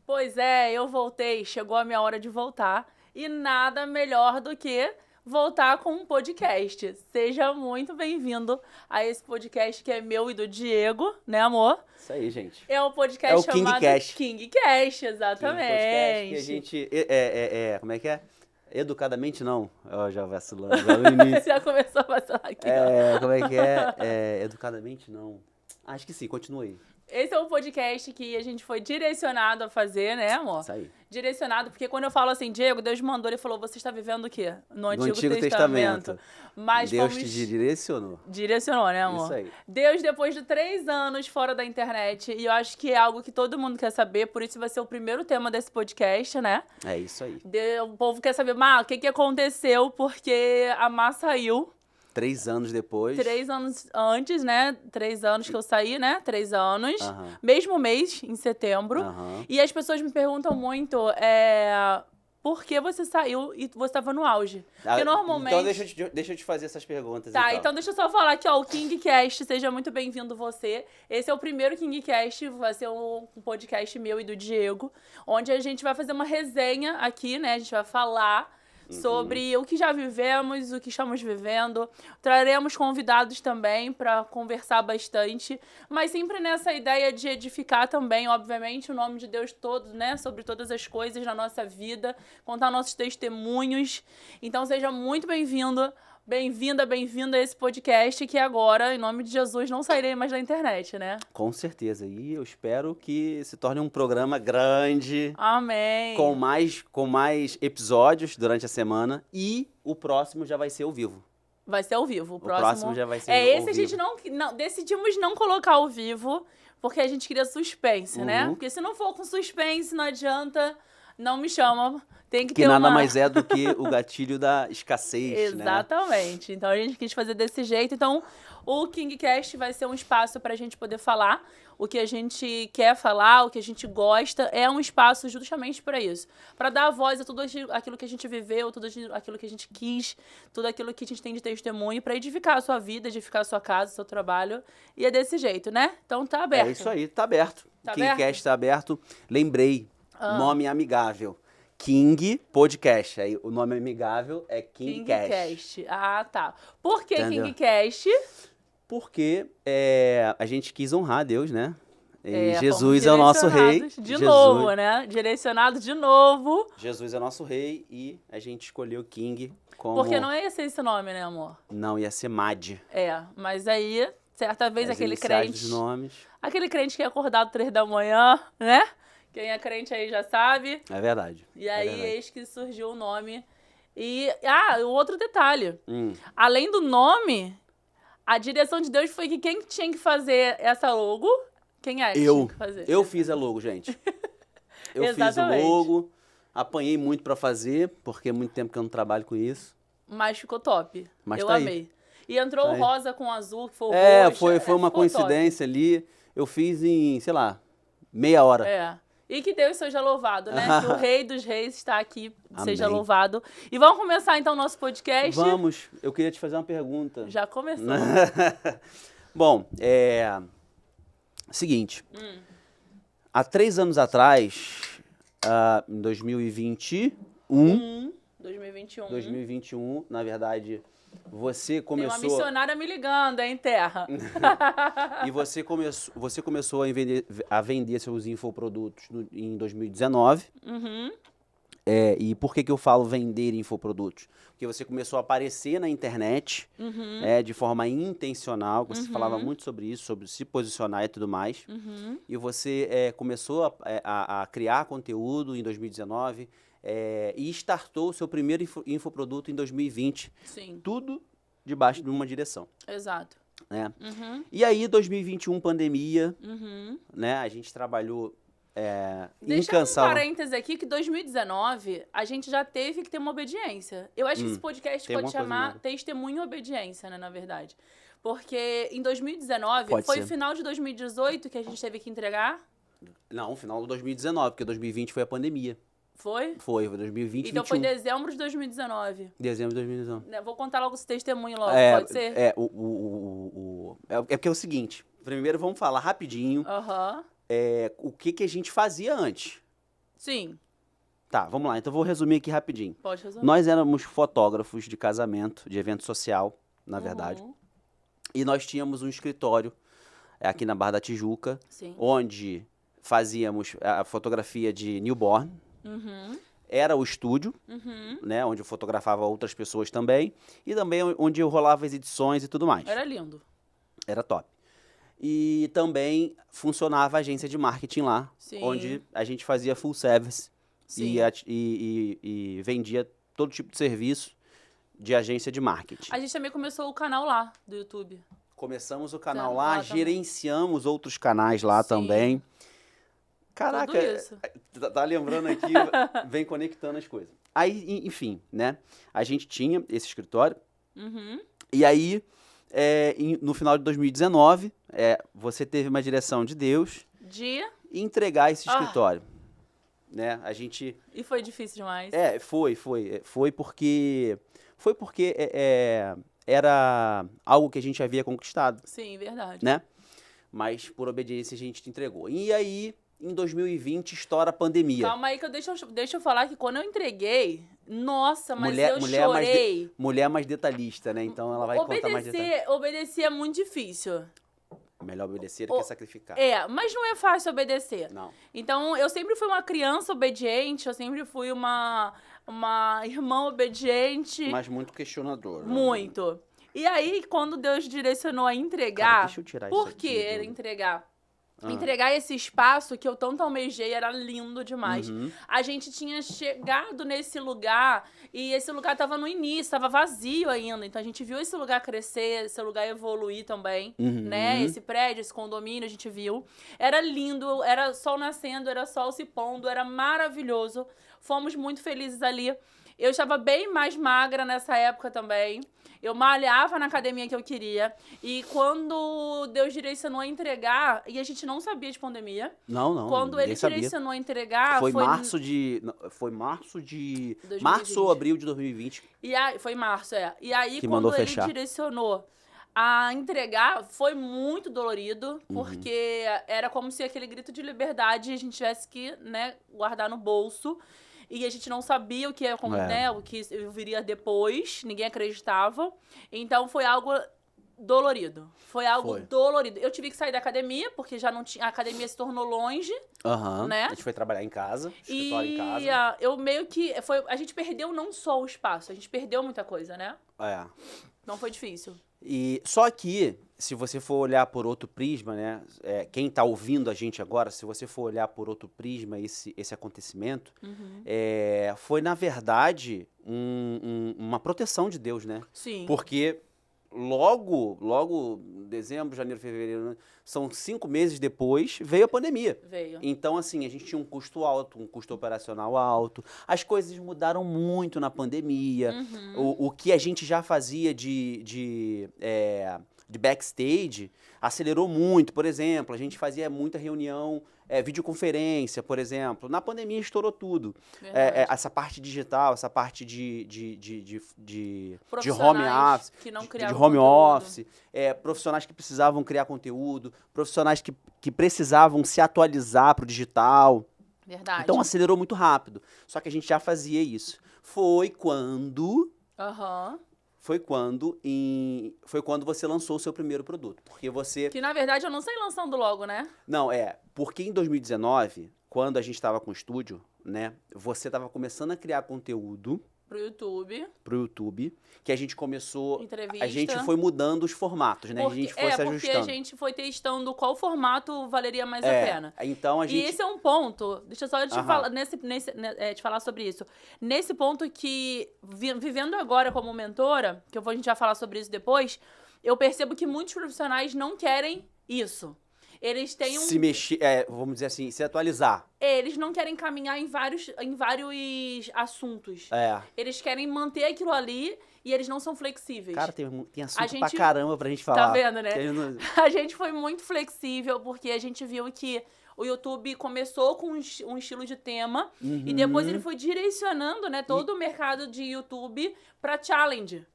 Pois é, eu voltei, chegou a minha hora de voltar. E nada melhor do que voltar com um podcast. Seja muito bem-vindo a esse podcast que é meu e do Diego, né, amor? Isso aí, gente. É um podcast É o chamado KingCast. KingCast, King exatamente. Podcast que a gente... como é que é? Educadamente não. Ó, já vacilando, já no início. Já começou a vacilar aqui, ó. Como é que é? Educadamente não. Acho que sim, continua aí. Esse é um podcast que a gente foi direcionado a fazer, né, amor? Isso aí. Direcionado, porque quando eu falo assim, Diego, Deus mandou, ele falou, você está vivendo o quê? No Antigo Testamento. Mas Deus fomos... te direcionou. Direcionou, né, amor? Isso aí. Deus, depois de 3 anos fora da internet, e eu acho que é algo que todo mundo quer saber, por isso vai ser o primeiro tema desse podcast, né? É isso aí. O povo quer saber, o que aconteceu, porque a Má saiu. 3 anos depois. 3 anos antes, né? 3 anos que eu saí, né? 3 anos. Aham. Mesmo mês, em setembro. Aham. E as pessoas me perguntam muito, por que você saiu e você estava no auge? Porque normalmente... Então deixa eu te fazer essas perguntas. Tá, então deixa eu só falar aqui, ó, o KingCast, seja muito bem-vindo você. Esse é o primeiro KingCast, vai ser um podcast meu e do Diego, onde a gente vai fazer uma resenha aqui, né? A gente vai falar sobre o que já vivemos, o que estamos vivendo. Traremos convidados também para conversar bastante, mas sempre nessa ideia de edificar também, obviamente, o nome de Deus todo, né? Sobre todas as coisas na nossa vida, contar nossos testemunhos. Então seja muito bem-vindo. Bem-vinda a esse podcast que agora, em nome de Jesus, não sairei mais da internet, né? Com certeza. E eu espero que se torne um programa grande, Amém. com mais episódios durante a semana. E o próximo já vai ser ao vivo. Vai ser ao vivo. O próximo já vai ser ao esse vivo. a gente não decidimos não colocar ao vivo, porque a gente queria suspense, né? Porque se não for com suspense, não adianta, não me chama. Tem que ter nada mais é do que o gatilho da escassez, né? Exatamente. Então a gente quis fazer desse jeito. Então o KingCast vai ser um espaço para a gente poder falar o que a gente quer falar, o que a gente gosta. É um espaço justamente para isso. Para dar voz a tudo aquilo que a gente viveu, tudo aquilo que a gente quis, tudo aquilo que a gente tem de testemunho, para edificar a sua vida, edificar a sua casa, o seu trabalho. E é desse jeito, né? Então tá aberto. É isso aí, tá aberto. Tá O KingCast tá aberto. Lembrei, nome amigável. King Podcast. Aí o nome amigável é KingCast. KingCast. Ah, tá. Por que Entendeu? KingCast? Porque a gente quis honrar a Deus, né? E Jesus fomos é o nosso rei. De novo, né? Direcionado de novo. Jesus é nosso rei e a gente escolheu King como... Porque não ia ser esse nome, né, amor? Não, ia ser Mad. Mas aí, certa vez, As aquele iniciais crente... dos nomes. Aquele crente que é acordado 3 da manhã, né? Quem é crente aí já sabe. É verdade. E aí, eis que surgiu o nome. E, o outro detalhe. Hum. Além do nome, a direção de Deus foi que quem tinha que fazer essa logo... Quem é que tinha que fazer? Eu fiz a logo, gente. Eu fiz o logo, apanhei muito pra fazer, porque é muito tempo que eu não trabalho com isso. Mas ficou top. Mas eu tá amei. aí. E entrou o rosa com azul, que foi o roxo. Foi uma coincidência ali. Eu fiz em, sei lá, meia hora. E que Deus seja louvado, né? Que o Rei dos Reis está aqui, seja Amém. louvado. E vamos começar então o nosso podcast? Vamos. Eu queria te fazer uma pergunta. Já começou. Bom, seguinte. Há 3 anos atrás, em 2021... 2021, na verdade, você começou... Tem uma missionária me ligando, hein, terra? E você começou a vender seus infoprodutos em 2019. E por que eu falo vender infoprodutos? Porque você começou a aparecer na internet de forma intencional, você falava muito sobre isso, sobre se posicionar e tudo mais. E você começou a criar conteúdo em 2019 e startou o seu primeiro infoproduto em 2020. Sim. Tudo debaixo de uma direção. Exato. Né? E aí, 2021, pandemia, né? A gente trabalhou Deixa incansável. um parêntese aqui que 2019 a gente já teve que ter uma obediência. Eu acho que esse podcast Tem pode alguma coisa chamar nova. Testemunho e Obediência, né, na verdade. Porque em 2019, Pode foi ser. o final de 2018 que a gente teve que entregar? Não, final de 2019, porque 2020 foi a pandemia. Foi? Foi 2020, Então foi 21. dezembro de 2019. Dezembro de 2019. Né, vou contar logo esse testemunho logo, pode ser? É porque é o seguinte, primeiro vamos falar rapidinho Aham. o que a gente fazia antes. Sim. Tá, vamos lá. Então vou resumir aqui rapidinho. Pode resumir. Nós éramos fotógrafos de casamento, de evento social, na verdade. E nós tínhamos um escritório aqui na Barra da Tijuca, Sim. onde fazíamos a fotografia de newborn. Era o estúdio, né, onde eu fotografava outras pessoas também. E também onde eu rolava as edições e tudo mais. Era lindo. Era top. E também funcionava a agência de marketing lá, Sim. onde a gente fazia full service. Sim. E vendia todo tipo de serviço de agência de marketing. A gente também começou o canal lá, do YouTube. Começamos o canal Tá, lá, lá também. gerenciamos outros canais lá Sim. também. Caraca, Tudo isso. tá lembrando aqui, vem conectando as coisas. Aí, enfim, né? A gente tinha esse escritório. E aí, no final de 2019, você teve uma direção de Deus De... entregar esse escritório. Né? A gente... E foi difícil demais. Foi porque era algo que a gente havia conquistado, Sim, verdade. né? Mas por obediência a gente te entregou. E aí, em 2020, estoura a pandemia. Calma aí que deixa eu falar que quando eu entreguei, nossa, mas eu chorei. Mulher mais detalhista, né? Então ela vai contar mais detalhes. Obedecer é muito difícil. Melhor obedecer do que sacrificar. Mas não é fácil obedecer. Não. Então, eu sempre fui uma criança obediente, eu sempre fui uma irmã obediente. Mas muito questionador. Muito. E aí, quando Deus direcionou a entregar... Cara, deixa eu tirar isso por aqui, que era Duda. entregar? Entregar esse espaço que eu tanto almejei era lindo demais. Uhum. A gente tinha chegado nesse lugar e esse lugar tava no início, estava vazio ainda. Então a gente viu esse lugar crescer, esse lugar evoluir também, né? Esse prédio, esse condomínio, a gente viu. Era lindo, era sol nascendo, era sol se pondo, era maravilhoso. Fomos muito felizes ali. Eu estava bem mais magra nessa época também. Eu malhava na academia que eu queria. E quando Deus direcionou a entregar, e a gente não sabia de pandemia. Não. Quando ele direcionou a entregar, foi março de 2020. março ou abril de 2020. E aí, foi março, E aí, Que quando mandou ele fechar. direcionou a entregar, foi muito dolorido, porque era como se aquele grito de liberdade a gente tivesse que, né, guardar no bolso. E a gente não sabia o que ia, né, o que viria depois, ninguém acreditava. Então foi algo dolorido. Foi algo dolorido. Eu tive que sair da academia, porque já não tinha. A academia se tornou longe. Né? A gente foi trabalhar em casa, escritório em casa. E eu meio que. A gente perdeu não só o espaço, a gente perdeu muita coisa, né? Então foi difícil. E só que, se você for olhar por outro prisma, né? Quem tá ouvindo a gente agora, se você for olhar por outro prisma esse acontecimento, foi, na verdade, uma proteção de Deus, né? Sim. Porque logo, dezembro, janeiro, fevereiro, são 5 meses depois, veio a pandemia. Então, assim, a gente tinha um custo alto, um custo operacional alto. As coisas mudaram muito na pandemia. O que a gente já fazia de backstage acelerou muito. Por exemplo, a gente fazia muita reunião, videoconferência, por exemplo. Na pandemia estourou tudo. Essa parte digital, essa parte de home office, que não de home office, profissionais que precisavam criar conteúdo, profissionais que precisavam se atualizar para o digital. Verdade. Então acelerou muito rápido. Só que a gente já fazia isso. Foi quando você lançou o seu primeiro produto. Porque você... Que, na verdade, eu não saí lançando logo, né? Não, porque em 2019, quando a gente estava com o estúdio, né, você estava começando a criar conteúdo pro YouTube, que a gente começou... Entrevista. A gente foi mudando os formatos, né? A gente foi se ajustando. Porque a gente foi testando qual formato valeria mais a pena. Então a gente... E esse é um ponto, deixa eu só te falar, te falar sobre isso. Nesse ponto que, vivendo agora como mentora, que a gente vai falar sobre isso depois, eu percebo que muitos profissionais não querem isso. Eles têm se mexer, vamos dizer assim, se atualizar. Eles não querem caminhar em vários assuntos. Eles querem manter aquilo ali e eles não são flexíveis. Cara, tem assunto pra caramba pra gente falar. Tá vendo, né? A gente foi muito flexível porque a gente viu que o YouTube começou com um estilo de tema e depois ele foi direcionando, né, todo o mercado de YouTube pra challenge.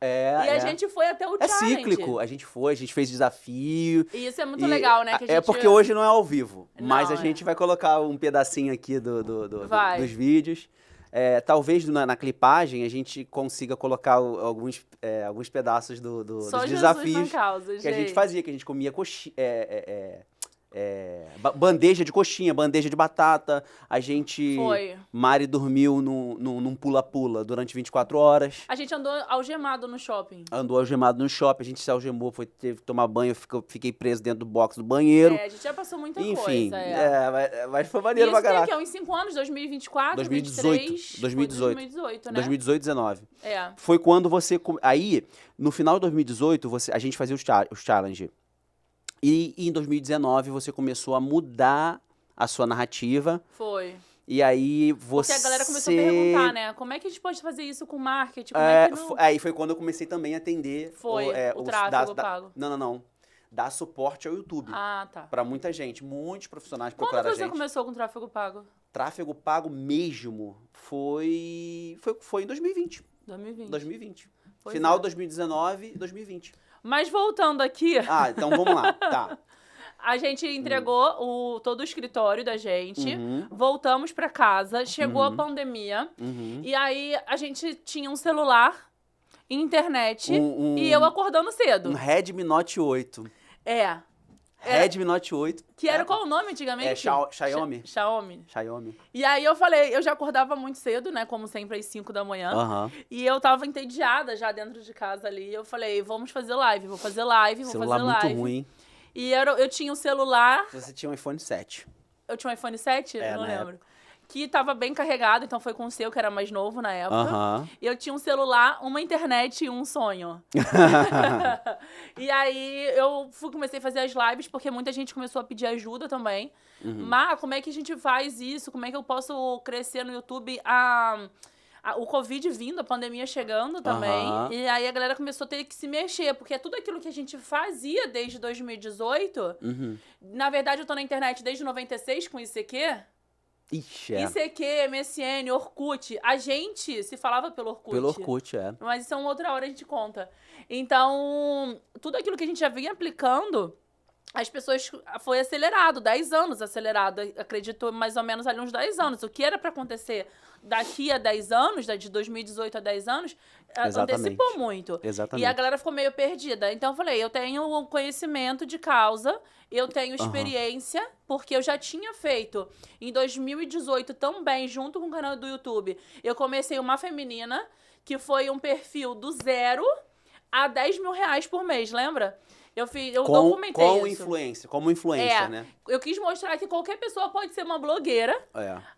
E a gente foi até o challenge. Cíclico. A gente fez desafio. E isso é muito legal, né? Que É porque hoje não é ao vivo. Mas a gente vai colocar um pedacinho aqui dos vídeos. Talvez na clipagem a gente consiga colocar alguns pedaços dos desafios que a gente fazia, que a gente comia bandeja de coxinha, bandeja de batata. A gente... Mari dormiu num pula-pula durante 24 horas. A gente andou algemado no shopping. A gente se algemou, teve que tomar banho, fiquei preso dentro do box do banheiro. A gente já passou muita coisa. Enfim, mas foi maneiro pra caralho. Isso tem uns 5 anos, 2024, 2018, 2018, né? 2018, 19. Foi quando você... Aí, no final de 2018, a gente fazia os challenge. E em 2019 você começou a mudar a sua narrativa. Foi. E aí você... Porque a galera começou a perguntar, né? Como é que a gente pode fazer isso com marketing? Como é que não... Aí foi quando eu comecei também a atender... o tráfego pago. Não. Dar suporte ao YouTube. Ah, tá. Pra muita gente. Muitos profissionais procuraram a gente. Quando você começou com tráfego pago? Tráfego pago mesmo foi em 2020. 2020. Final de 2019 e 2020. Mas voltando aqui... então vamos lá. Tá. A gente entregou todo o escritório da gente, voltamos pra casa, chegou a pandemia, e aí a gente tinha um celular, internet, e eu acordando cedo. Um Redmi Note 8. Redmi Note 8. Que era qual o nome antigamente? Xiaomi. Xiaomi. E aí eu falei, eu já acordava muito cedo, né? Como sempre, às 5 da manhã. E eu tava entediada já dentro de casa ali. Eu falei, vamos fazer live, vou fazer live. Celular muito ruim. E eu tinha um celular... Você tinha um iPhone 7. Eu tinha um iPhone 7? Não lembro. Época. Que tava bem carregado, então foi com o seu, que era mais novo na época. E eu tinha um celular, uma internet e um sonho. E aí eu comecei a fazer as lives, porque muita gente começou a pedir ajuda também. Mas como é que a gente faz isso? Como é que eu posso crescer no YouTube? O Covid vindo, a pandemia chegando também. E aí a galera começou a ter que se mexer, porque tudo aquilo que a gente fazia desde 2018... Na verdade, eu tô na internet desde 96 com ICQ... Ixi, ICQ, MSN, Orkut. A gente se falava pelo Orkut. Pelo Orkut, Mas isso é uma outra hora a gente conta. Então, tudo aquilo que a gente já vinha aplicando, as pessoas... Foi acelerado, 10 anos acelerado. Acredito mais ou menos ali uns 10 anos. O que era pra acontecer daqui a 10 anos, de 2018 a 10 anos, antecipou muito. Exatamente. E a galera ficou meio perdida. Então eu falei, eu tenho conhecimento de causa, eu tenho experiência, porque eu já tinha feito em 2018 também, junto com o canal do YouTube. Eu comecei uma feminina, que foi um perfil do 0 a 10 mil reais por mês, lembra? Eu documentei isso. Como influência, né? Eu quis mostrar que qualquer pessoa pode ser uma blogueira.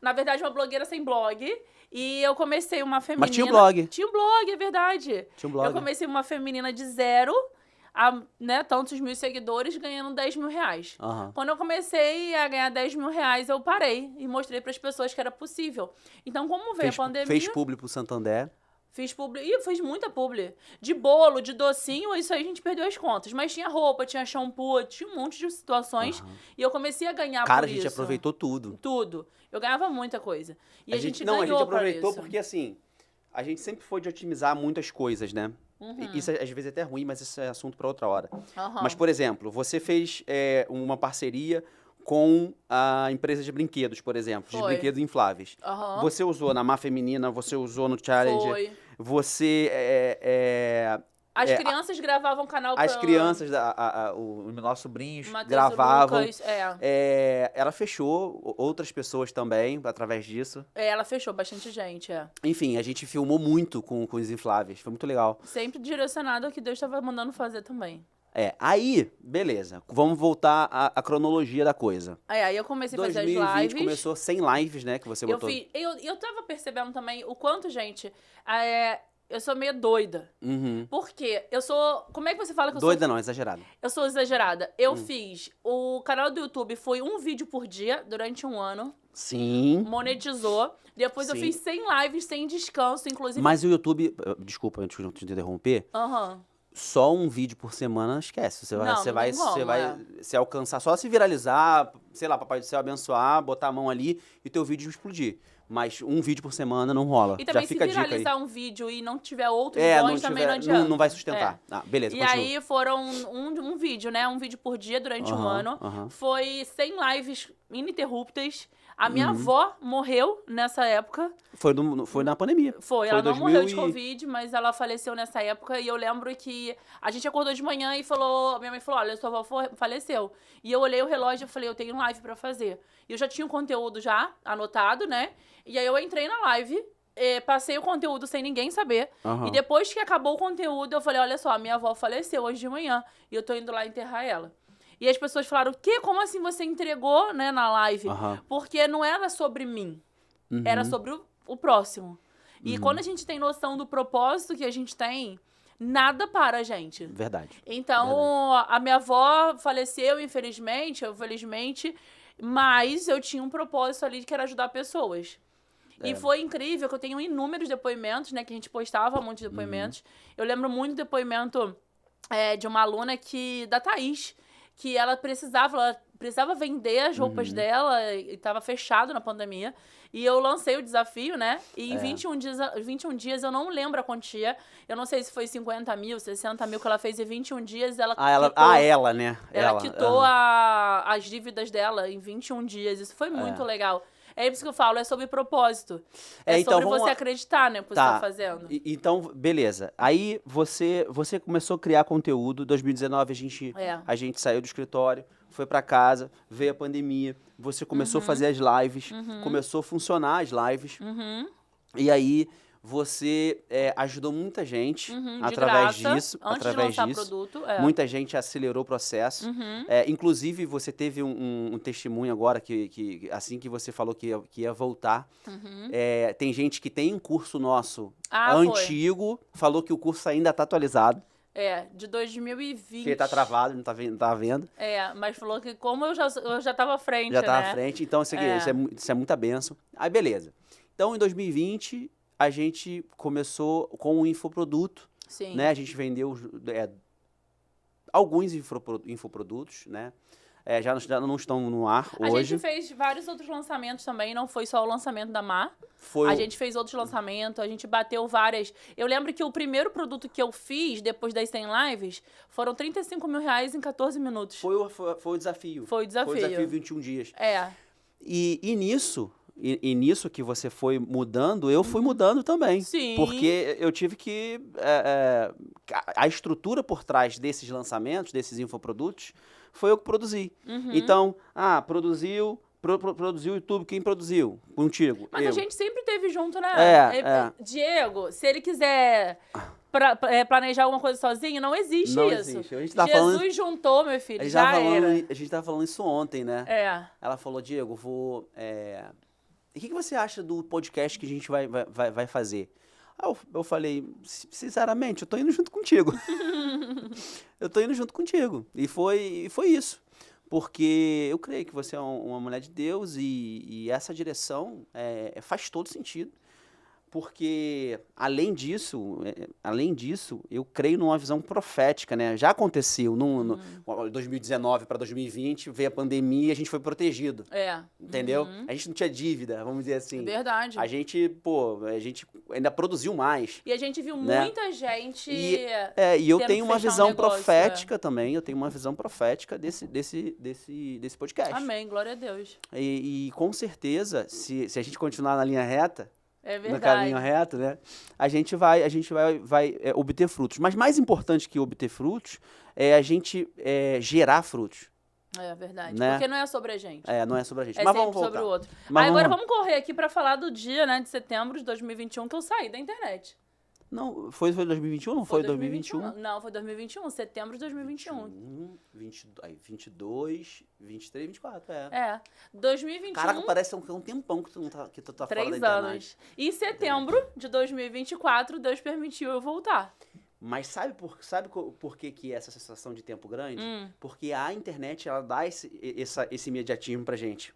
Na verdade, uma blogueira sem blog. E eu comecei uma feminina... Mas tinha um blog. Tinha um blog, é verdade. Tinha um blog. Eu comecei uma feminina de 0 a, tantos mil seguidores ganhando 10 mil reais. Quando eu comecei a ganhar 10 mil reais, eu parei e mostrei para as pessoas que era possível. Então, como veio a pandemia... Fez publi pro Santander. Fiz publi. Ih, fiz muita publi. De bolo, de docinho, isso aí a gente perdeu as contas. Mas tinha roupa, tinha shampoo, tinha um monte de situações. E eu comecei a ganhar por isso. Cara, a gente aproveitou tudo. Tudo. Eu ganhava muita coisa. E a gente ganhou. Não, a gente aproveitou porque, assim, a gente sempre foi de otimizar muitas coisas, né? Isso às vezes é até ruim, mas isso é assunto para outra hora. Mas, por exemplo, você fez uma parceria com a empresa de brinquedos, por exemplo. De brinquedos infláveis. Você usou na Má Feminina, você usou no Challenge. Foi. Você... As crianças gravavam canal As crianças, os nossos sobrinhos gravavam. Lucas, ela fechou outras pessoas também, através disso. Ela fechou bastante gente, Enfim, a gente filmou muito com os infláveis. Foi muito legal. Sempre direcionado ao que Deus estava mandando fazer também. Aí, beleza. Vamos voltar à cronologia da coisa. Aí eu comecei a fazer as lives. 2020 começou 100 lives, né, que você botou. Eu tava percebendo também o quanto, gente, eu sou meio doida. Porque eu sou... Como é que você fala que eu sou... Doida não, exagerada. Eu sou exagerada. Eu fiz... O canal do YouTube foi um vídeo por dia durante um ano. Sim. Monetizou. Depois eu fiz 100 lives sem descanso, inclusive... Mas o YouTube... Desculpa, antes de te interromper. só um vídeo por semana, esquece. Você Não, não tem como, você vai se alcançar, só se viralizar, sei lá, Papai do Céu abençoar, botar a mão ali e teu vídeo explodir. Mas um vídeo por semana não rola. E também, Já fica se a dica aí. viralizar um vídeo e não tiver outros iguais, também não adianta. Não vai sustentar. Ah, beleza, E continua. aí foram um vídeo, né? Um vídeo por dia durante um ano. Foi 100 lives ininterruptas. A minha avó morreu nessa época. Foi na pandemia. Ela não morreu de Covid, mas ela faleceu nessa época. E eu lembro que a gente acordou de manhã e minha mãe falou, olha, sua avó faleceu. E eu olhei o relógio e falei, eu tenho live pra fazer. E eu já tinha o conteúdo já anotado, né? E aí eu entrei na live, passei o conteúdo sem ninguém saber. E depois que acabou o conteúdo, eu falei, olha só, minha avó faleceu hoje de manhã. E eu tô indo lá enterrar ela. E as pessoas falaram, o quê? Como assim você entregou, né, na live? Porque não era sobre mim. Era sobre o próximo. E quando a gente tem noção do propósito que a gente tem, nada para a gente. Verdade. Então, a minha avó faleceu, infelizmente, mas eu tinha um propósito ali que era ajudar pessoas. E foi incrível, que eu tenho inúmeros depoimentos, né? Que a gente postava muitos depoimentos. Eu lembro muito do depoimento de uma aluna da Thaís, que ela precisava vender as roupas dela, e estava fechado na pandemia. E eu lancei o desafio, né? E em 21 dias, eu não lembro a quantia. Eu não sei se foi 50 mil, 60 mil que ela fez em 21 dias. Ela ela, né? Ela quitou as dívidas dela em 21 dias. Isso foi muito legal. É isso que eu falo, é sobre propósito. Sobre você acreditar, né, no que você tá fazendo. Então, beleza. Aí você começou a criar conteúdo. Em 2019 a gente saiu do escritório, foi pra casa, veio a pandemia. Você começou a fazer as lives, começou a funcionar as lives. E aí você ajudou muita gente através disso. Antes de lançar produto. Muita gente acelerou o processo. Inclusive, você teve um testemunho agora que assim que você falou que ia voltar. Tem gente que tem um curso nosso antigo, falou que o curso ainda está atualizado. De 2020. Que ele tá travado, não tá vendo. Mas falou que como eu já tava à frente, já tava à frente, então isso é muita bênção. Aí, beleza. Então, em 2020... a gente começou com o infoproduto, né? A gente vendeu alguns infoprodutos, né? Já não estão no ar hoje. A gente fez vários outros lançamentos também, não foi só o lançamento da Má. A gente fez outros lançamentos, a gente bateu várias... Eu lembro que o primeiro produto que eu fiz, depois das 100 lives, foram 35 mil reais em 14 minutos. Foi o desafio. Foi o desafio. 21 dias. E nisso... E nisso que você foi mudando, eu fui mudando também. Sim. Porque eu tive que... a estrutura por trás desses lançamentos, desses infoprodutos, foi eu que produzi. Então, produziu o YouTube, quem produziu? Contigo. Mas a gente sempre teve junto, né? Diego, se ele quiser... planejar alguma coisa sozinho, não existe isso. Jesus juntou, meu filho, A gente tava falando isso ontem, né? Ela falou, Diego, vou... E o que você acha do podcast que a gente vai fazer? Eu falei, sinceramente, eu tô indo junto contigo. Eu tô indo junto contigo. E foi isso. Porque eu creio que você é uma mulher de Deus e essa direção faz todo sentido. Porque, além disso, eu creio numa visão profética, né? Já aconteceu, no 2019 para 2020, veio a pandemia e a gente foi protegido. Entendeu? A gente não tinha dívida, vamos dizer assim. Verdade. A gente ainda produziu mais. E a gente viu muita gente e eu tenho uma visão profética também, eu tenho uma visão profética desse podcast. Amém, glória a Deus. E com certeza, se a gente continuar na linha reta, no verdade. caminho reto, né? A gente vai obter frutos. Mas mais importante que obter frutos é a gente gerar frutos. É verdade. Né? Porque não é sobre a gente. Não é sobre a gente. Mas vamos voltar. Sobre o outro. Agora vamos correr aqui para falar do dia, né, de setembro de 2021 que eu saí da internet. Não, foi 2021? Não foi 2021? Não, foi 2021, setembro de 2021. 22, 23, 24, 2021... Caraca, parece um tempão que tu tá fora da internet. 3 anos. E em setembro de 2024, Deus permitiu eu voltar. Mas sabe por que essa sensação de tempo grande? Porque a internet, ela dá esse imediatismo pra gente.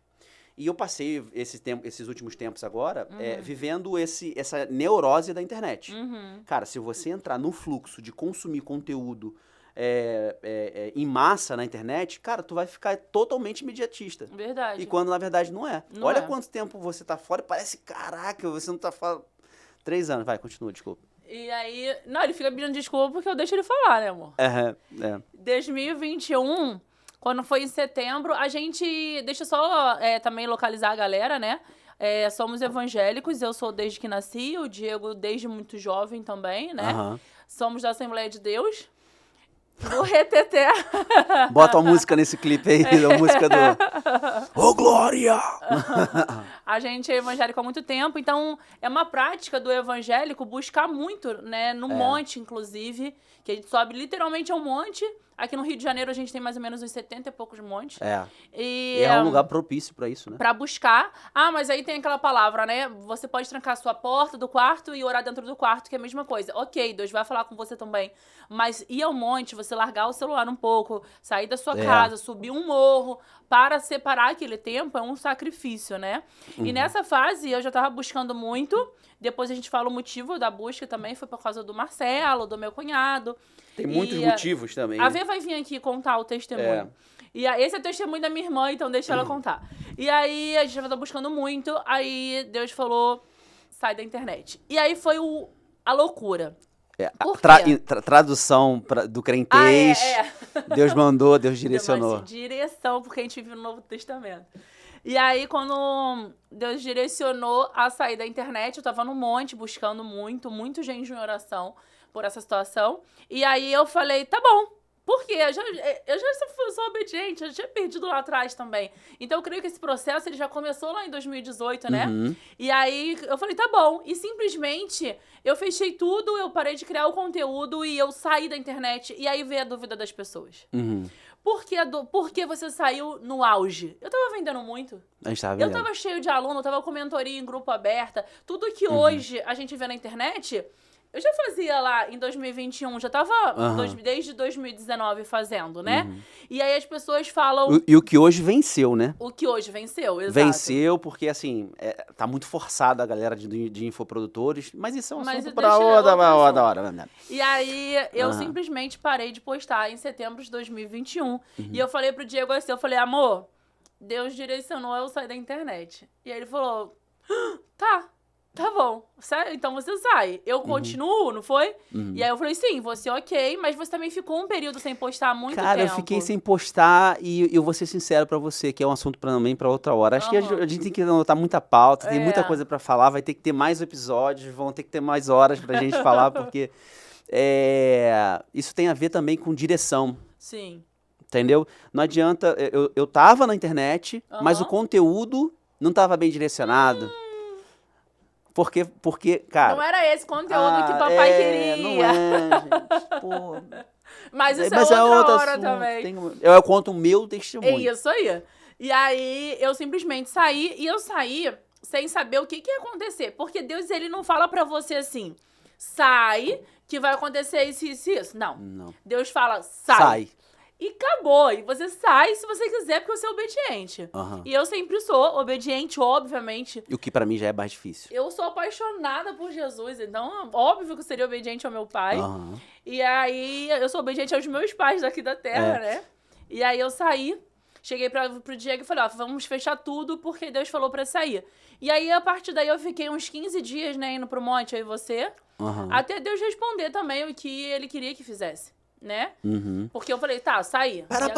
E eu passei esses últimos tempos agora vivendo essa neurose da internet. Cara, se você entrar no fluxo de consumir conteúdo em massa na internet, cara, tu vai ficar totalmente imediatista. Verdade. E quando, na verdade, não é. Não Olha é. quanto tempo você tá fora e parece, caraca, você não tá fora. 3 anos. Vai, continua, desculpa. E aí... Não, ele fica pedindo desculpa porque eu deixo ele falar, né, amor? 2021, quando foi em setembro, a gente... Deixa eu só também localizar a galera, né? Somos evangélicos, eu sou desde que nasci, o Diego desde muito jovem também, né? Somos da Assembleia de Deus, do Reteté. Bota uma música nesse clipe aí, a música do... Ô, Glória! A gente é evangélico há muito tempo, então é uma prática do evangélico buscar muito, né? No monte, inclusive, que a gente sobe literalmente a um monte. Aqui no Rio de Janeiro a gente tem mais ou menos uns 70 e poucos montes. E é um lugar propício pra isso, né? Pra buscar. Ah, mas aí tem aquela palavra, né? Você pode trancar a sua porta do quarto e orar dentro do quarto, que é a mesma coisa. Ok, Deus vai falar com você também. Mas ir ao monte, você largar o celular um pouco, sair da sua casa, subir um morro, para separar aquele tempo, é um sacrifício, né? E nessa fase eu já tava buscando muito. Depois a gente fala o motivo da busca também, foi por causa do Marcelo, do meu cunhado. Tem muitos motivos também. A Vê vai vir aqui contar o testemunho. E esse é o testemunho da minha irmã, então deixa ela contar. E aí, a gente já tá buscando muito, aí Deus falou, sai da internet. E aí foi a loucura. Por quê? Tradução do crentez. Deus mandou, Deus direcionou. Direção, porque a gente vive no Novo Testamento. E aí, quando Deus direcionou a sair da internet, eu tava no monte buscando muito jejum e oração por essa situação. E aí eu falei, tá bom. Por quê? Eu já sou obediente, eu já tinha perdido lá atrás também. Então eu creio que esse processo ele já começou lá em 2018, né? E aí eu falei, tá bom. E simplesmente eu fechei tudo, eu parei de criar o conteúdo e eu saí da internet. E aí veio a dúvida das pessoas. Por que você saiu no auge? Eu tava vendendo muito. A gente tava vendendo. Eu tava cheio de aluno, eu tava com mentoria em grupo aberta. Tudo que hoje a gente vê na internet... Eu já fazia lá em 2021, já tava desde 2019 fazendo, né? E aí as pessoas falam... E o que hoje venceu, né? O que hoje venceu, exato. Venceu porque, assim, tá muito forçada a galera de infoprodutores, mas isso é um assunto pra outra hora. Né? E aí eu simplesmente parei de postar em setembro de 2021. E eu falei pro Diego assim, eu falei, amor, Deus direcionou eu sair da internet. E aí ele falou, tá bom, então você sai. Eu continuo, não foi? E aí eu falei, sim, você ok, mas você também ficou um período sem postar há muito tempo. Cara, eu fiquei sem postar e eu vou ser sincero pra você, que é um assunto também pra outra hora. Acho que a gente tem que anotar muita pauta, tem muita coisa pra falar, vai ter que ter mais episódios, vão ter que ter mais horas pra gente falar, porque isso tem a ver também com direção. Sim. Entendeu? Não adianta, eu tava na internet, mas o conteúdo não tava bem direcionado. Porque, cara... Não era esse conteúdo que papai queria. Não gente. Pô. Mas isso é outra hora também. Eu conto o meu testemunho. É isso aí. E aí, eu simplesmente saí. E eu saí sem saber o que ia acontecer. Porque Deus, ele não fala pra você assim... Sai, que vai acontecer isso, isso, isso. Não. Deus fala, sai. E acabou. E você sai se você quiser, porque você é obediente. E eu sempre sou obediente, obviamente. E o que pra mim já é mais difícil. Eu sou apaixonada por Jesus, então óbvio que eu seria obediente ao meu pai. E aí eu sou obediente aos meus pais daqui da terra, né? E aí eu saí, cheguei pro Diego e falei, vamos fechar tudo porque Deus falou pra sair. E aí a partir daí eu fiquei uns 15 dias, né, indo pro monte, aí você, até Deus responder também o que ele queria que fizesse. Né? Porque eu falei, saí. Para.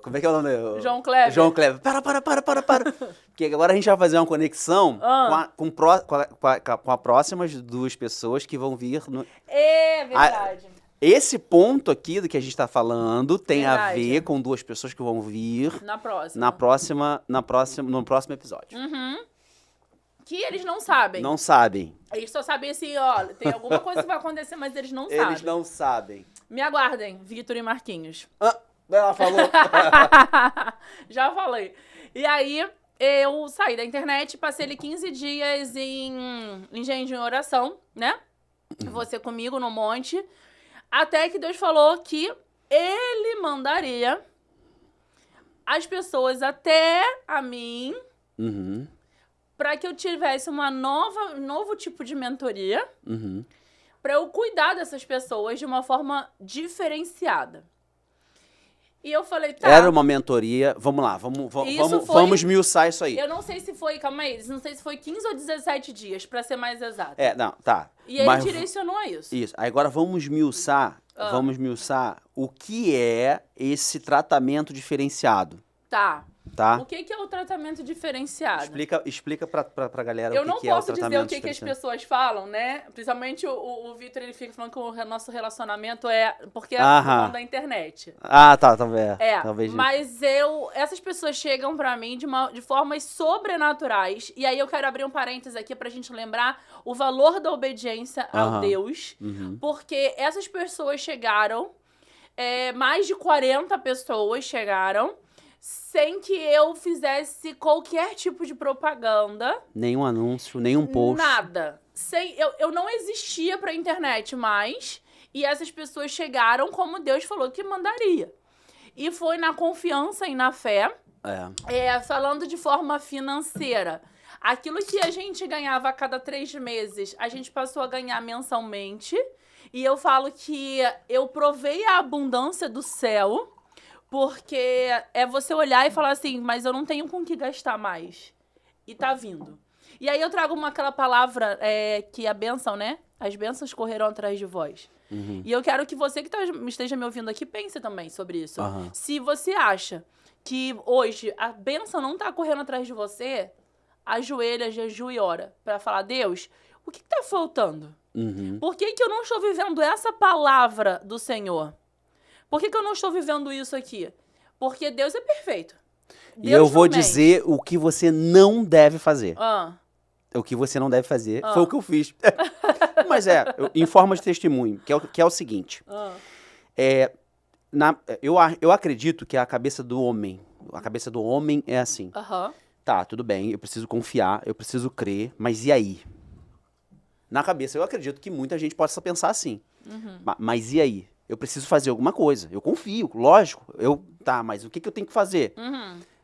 Como é que é o nome dele? João Kleber. João Kleber. Para. Porque agora a gente vai fazer uma conexão com a próximas 2 pessoas que vão vir no... É verdade. Esse ponto aqui do que a gente tá falando tem a ver com 2 pessoas que vão vir no próximo episódio. Que eles não sabem. Não sabem. Eles só sabem assim, ó, tem alguma coisa que vai acontecer, mas eles não sabem. Eles não sabem. Me aguardem, Vitor e Marquinhos. Ela falou. Já falei. E aí, eu saí da internet, passei ali 15 dias em jejum e oração, né? Você comigo no monte. Até que Deus falou que ele mandaria as pessoas até a mim Uhum. para que eu tivesse novo tipo de mentoria, Uhum. para eu cuidar dessas pessoas de uma forma diferenciada. E eu falei, tá. Era uma mentoria. Vamos lá, vamos esmiuçar isso aí. Eu não sei se foi, calma aí, não sei se foi 15 ou 17 dias, pra ser mais exato. Não, tá. E ele direcionou a isso. Isso. Aí agora vamos esmiuçar o que é esse tratamento diferenciado. Tá. Tá? O que é o tratamento diferenciado? Explica pra galera eu o que é o tratamento diferenciado. Eu não posso dizer o que as pessoas falam, né? Principalmente o Vitor, ele fica falando que o nosso relacionamento é... Porque é da internet. Ah, tá, talvez. Talvez. Mas essas pessoas chegam pra mim de formas sobrenaturais. E aí eu quero abrir um parênteses aqui pra gente lembrar o valor da obediência ao Deus. Uhum. Porque essas pessoas chegaram, mais de 40 pessoas chegaram, sem que eu fizesse qualquer tipo de propaganda. Nenhum anúncio, nenhum post. Nada. Eu não existia pra internet mais. E essas pessoas chegaram como Deus falou que mandaria. E foi na confiança e na fé. Falando de forma financeira. Aquilo que a gente ganhava a cada 3 meses, a gente passou a ganhar mensalmente. E eu falo que eu provei a abundância do céu. Porque é você olhar e falar assim, mas eu não tenho com que gastar mais. E tá vindo. E aí eu trago aquela palavra que a bênção, né? As bênçãos correrão atrás de vós. Uhum. E eu quero que você que esteja me ouvindo aqui pense também sobre isso. Uhum. Se você acha que hoje a bênção não tá correndo atrás de você, ajoelha, jejua e ora. Pra falar, Deus, o que tá faltando? Uhum. Por que eu não estou vivendo essa palavra do Senhor? Por que eu não estou vivendo isso aqui? Porque Deus é perfeito. E eu vou dizer o que você não deve fazer. O que você não deve fazer foi o que eu fiz. Mas em forma de testemunho, que é o seguinte. Eu acredito que a cabeça do homem é assim. Tá, tudo bem, eu preciso confiar, eu preciso crer, mas e aí? Na cabeça, eu acredito que muita gente possa pensar assim. Mas e aí? Eu preciso fazer alguma coisa. Eu confio, lógico. Mas o que eu tenho que fazer?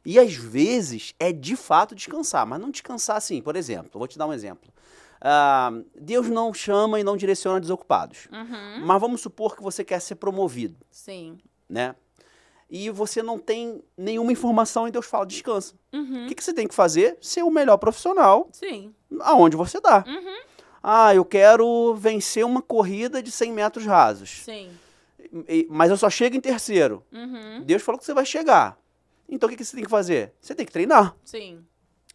E às vezes é de fato descansar, mas não descansar assim. Por exemplo, vou te dar um exemplo. Deus não chama e não direciona desocupados. Mas vamos supor que você quer ser promovido. Sim. Né? E você não tem nenhuma informação e Deus fala, descansa. O que você tem que fazer? Ser o melhor profissional. Sim. Aonde você dá. Eu quero vencer uma corrida de 100 metros rasos. Sim. Mas eu só chego em terceiro. Deus falou que você vai chegar. Então o que você tem que fazer? Você tem que treinar. Sim.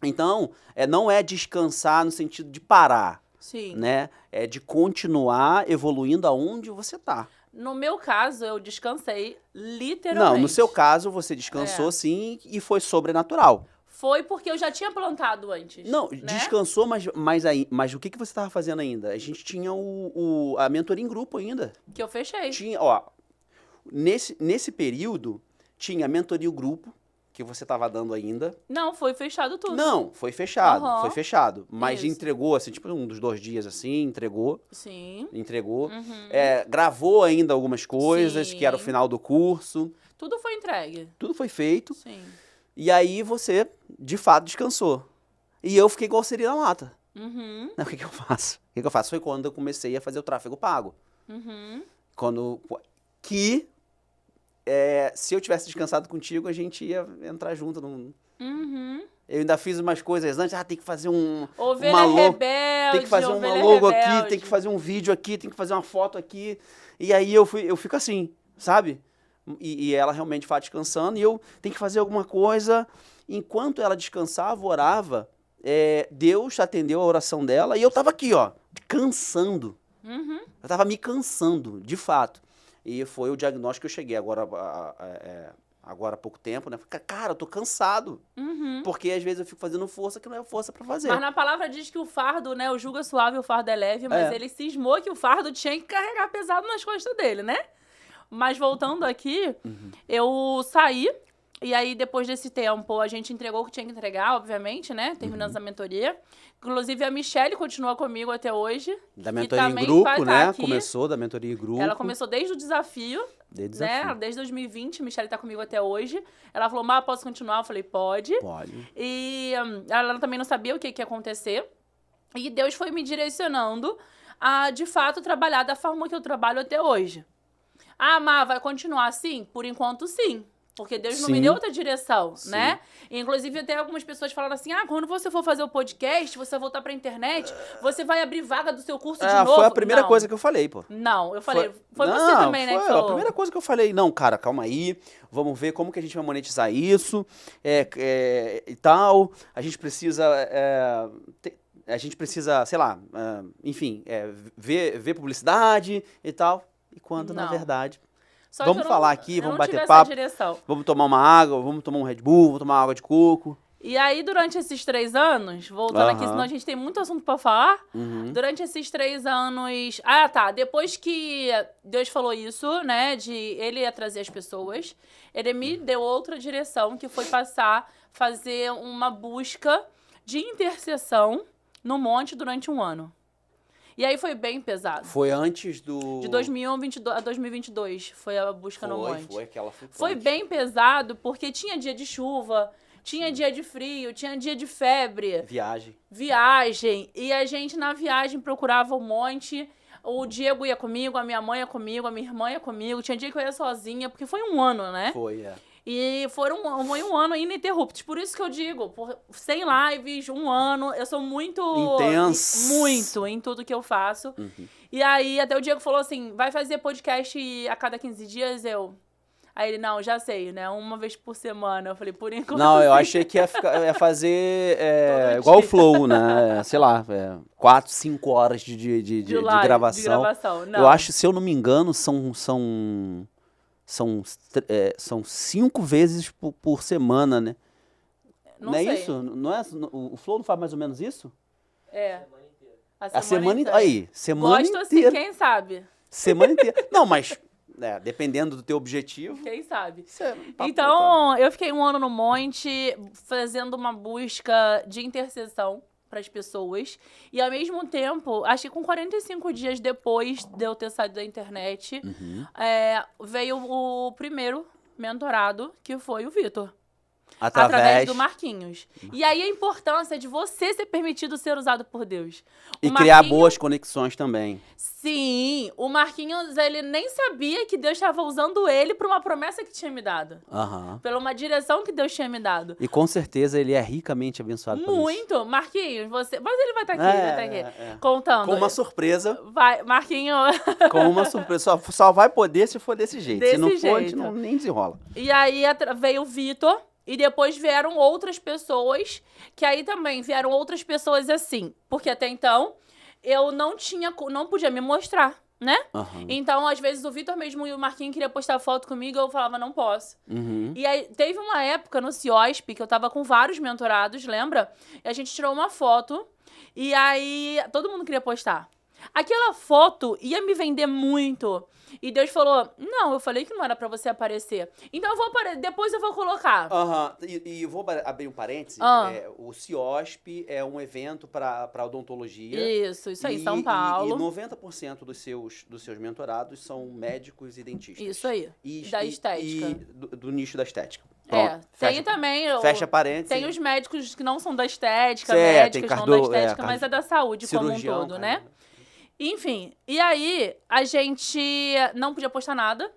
Então, não é descansar no sentido de parar. Sim. Né? É de continuar evoluindo aonde você tá. No meu caso, eu descansei literalmente. Não, no seu caso, você descansou sim e foi sobrenatural. Foi porque eu já tinha plantado antes. Não, né? Descansou, mas o que você estava fazendo ainda? A gente tinha a mentoria em grupo ainda. Que eu fechei. Tinha, nesse período, tinha a mentoria em grupo, que você estava dando ainda. Não, foi fechado tudo. Não, foi fechado, foi fechado. Mas Isso. entregou, assim, tipo, um dos 2 dias, assim, entregou. Sim. Entregou. Gravou ainda algumas coisas, Sim. que era o final do curso. Tudo foi entregue. Tudo foi feito. Sim. E aí você, de fato, descansou. E eu fiquei igual Siri na lata. O que eu faço? O que eu faço? Foi quando eu comecei a fazer o tráfego pago. Se eu tivesse descansado contigo, a gente ia entrar junto. Eu ainda fiz umas coisas antes. Tem que fazer Ovelha rebelde. Tem que fazer uma logo aqui, tem que fazer um vídeo aqui, tem que fazer uma foto aqui. E aí eu fico assim, sabe? E ela realmente vai descansando, e eu tenho que fazer alguma coisa. Enquanto ela descansava, orava, Deus atendeu a oração dela, e eu tava aqui, cansando. Eu tava me cansando, de fato. E foi o diagnóstico que eu cheguei agora há pouco tempo, né? Cara, eu tô cansado. Porque às vezes eu fico fazendo força que não é força pra fazer. Mas na palavra diz que o fardo, né? O jugo é suave e o fardo é leve, mas ele cismou que o fardo tinha que carregar pesado nas costas dele, né? Mas voltando aqui, eu saí, e aí depois desse tempo a gente entregou o que tinha que entregar, obviamente, né? Terminamos a mentoria. Inclusive a Michelle continua comigo até hoje. Da mentoria em grupo, né? Começou da mentoria em grupo. Ela começou desde o desafio de desafio. Né? Desde 2020, a Michelle tá comigo até hoje. Ela falou, mas posso continuar? Eu falei, pode. Pode. E ela também não sabia o que ia acontecer. E Deus foi me direcionando a, de fato, trabalhar da forma que eu trabalho até hoje. Ah, Má, vai continuar assim? Por enquanto, sim. Porque Deus não me deu outra direção, né? Inclusive, até algumas pessoas falaram assim, quando você for fazer o podcast, você voltar pra internet, você vai abrir vaga do seu curso de novo. Foi a primeira coisa que eu falei, pô. Não, eu falei, foi você também, né, que falou. A primeira coisa que eu falei, não, cara, calma aí, vamos ver como que a gente vai monetizar isso, e tal, a gente precisa, sei lá, enfim, ver publicidade e tal, e quando, na verdade... Só vamos falar aqui, vamos bater papo, direção. Vamos tomar uma água, vamos tomar um Red Bull, vamos tomar uma água de coco. E aí, durante esses 3 anos, voltando aqui, senão a gente tem muito assunto pra falar. Durante esses 3 anos... depois que Deus falou isso, né, de ele ia trazer as pessoas, ele me deu outra direção, que foi fazer uma busca de intercessão no monte durante 1 ano. E aí foi bem pesado. Foi antes do... De 2021 a 2022 foi a busca no monte. Foi aquela flutuante. Foi bem pesado porque tinha dia de chuva, tinha dia de frio, tinha dia de febre. Viagem. E a gente na viagem procurava um monte. O Diego ia comigo, a minha mãe ia comigo, a minha irmã ia comigo. Tinha dia que eu ia sozinha, porque foi 1 ano, né? Foi. E foi 1 ano ininterrupto. Por isso que eu digo, sem lives, 1 ano, eu sou muito... intenso. Muito em tudo que eu faço. E aí, até o Diego falou assim, vai fazer podcast a cada 15 dias? Aí ele, não, já sei, né? 1 vez por semana. Eu falei, por enquanto... Não, eu achei que ia fazer igual o Flow, né? Sei lá, 4, 5 horas de gravação. Não. Eu acho, se eu não me engano, são 5 vezes por semana, né? Não é sei. Isso? Não é, o Flow não faz mais ou menos isso? A semana inteira. Aí, semana Gosto inteira. assim, quem sabe? Semana inteira. Não, mas dependendo do teu objetivo... Quem sabe? Então, eu fiquei 1 ano no monte, fazendo uma busca de intercessão para as pessoas. E, ao mesmo tempo, acho que com 45 dias depois de eu ter saído da internet, veio o primeiro mentorado, que foi o Vitor. Através do Marquinhos. E aí a importância de você ser permitido ser usado por Deus. E criar boas conexões também. Sim, o Marquinhos, ele nem sabia que Deus estava usando ele para uma promessa que tinha me dado. Pela uma direção que Deus tinha me dado. E com certeza ele é ricamente abençoado por isso. Muito. Marquinhos, você... Mas ele vai estar aqui, contando. Com uma surpresa. Vai, Marquinhos. Com uma surpresa. Só vai poder se for desse jeito. Se não for, a gente nem desenrola. E aí veio o Vitor. E depois vieram outras pessoas, que aí também vieram outras pessoas assim. Porque até então, eu não podia me mostrar, né? Então, às vezes, o Vitor mesmo e o Marquinhos queriam postar foto comigo, eu falava, não posso. E aí, teve uma época no CIOSP, que eu tava com vários mentorados, lembra? E a gente tirou uma foto, e aí todo mundo queria postar. Aquela foto ia me vender muito. E Deus falou, não, eu falei que não era pra você aparecer. Então eu vou aparecer, depois eu vou colocar. E eu vou abrir um parêntese. O CIOSP é um evento pra odontologia. Isso aí, São Paulo. E 90% dos seus mentorados são médicos e dentistas. Isso aí, da estética. E do nicho da estética. Tem também... Fecha parênteses. Tem os médicos que não são da estética, médicos não da estética, mas é da saúde como um todo, né? Enfim, e aí a gente não podia postar nada.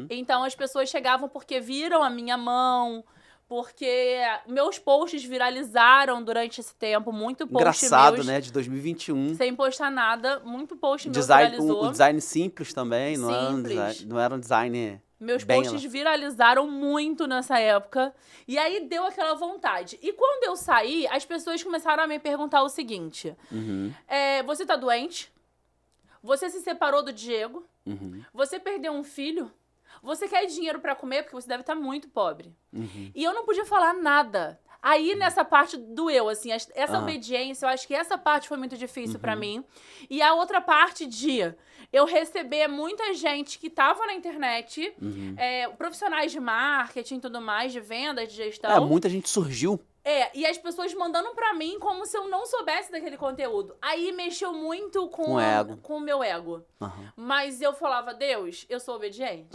Então as pessoas chegavam porque viram a minha mão, porque meus posts viralizaram durante esse tempo, muito post engraçado, meus, né? De 2021. Sem postar nada, muito post meu viralizou. Um design simples também, não era um design... Meus posts viralizaram muito nessa época. E aí deu aquela vontade. E quando eu saí, as pessoas começaram a me perguntar o seguinte. Você tá doente? Você se separou do Diego? Você perdeu um filho? Você quer dinheiro pra comer? Porque você deve estar muito pobre. E eu não podia falar nada. Aí, nessa parte doeu, assim, essa obediência, eu acho que essa parte foi muito difícil pra mim. E a outra parte de eu receber muita gente que tava na internet, profissionais de marketing e tudo mais, de venda, de gestão. Muita gente surgiu. E as pessoas mandando pra mim como se eu não soubesse daquele conteúdo. Aí mexeu muito com o meu ego. Mas eu falava, Deus, eu sou obediente.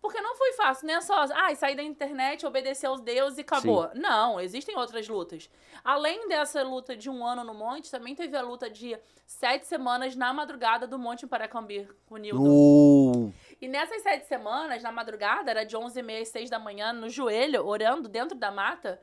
Porque não foi fácil, não é só sair da internet, obedecer aos deuses e acabou. Sim. Não, existem outras lutas. Além dessa luta de 1 ano no monte, também teve a luta de 7 semanas na madrugada do Monte Paracambi com o Nildo. E nessas 7 semanas, na madrugada, era de 11h30 às 6 da manhã, no joelho, orando dentro da mata.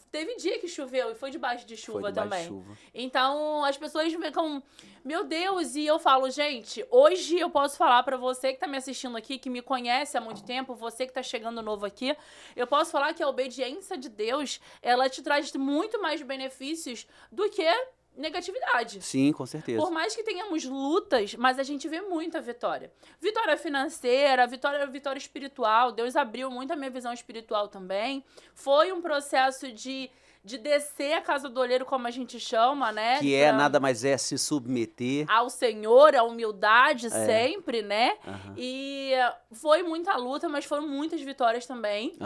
Teve dia que choveu e foi debaixo de chuva também. Então, as pessoas ficam, meu Deus, e eu falo, gente, hoje eu posso falar pra você que tá me assistindo aqui, que me conhece há muito tempo, você que tá chegando novo aqui, eu posso falar que a obediência de Deus, ela te traz muito mais benefícios do que negatividade. Sim, com certeza. Por mais que tenhamos lutas, mas a gente vê muita vitória. Vitória financeira, vitória espiritual. Deus abriu muito a minha visão espiritual também. Foi um processo de descer a casa do olheiro, como a gente chama, né? Que nada mais é se submeter ao Senhor, a humildade sempre, né? E foi muita luta, mas foram muitas vitórias também.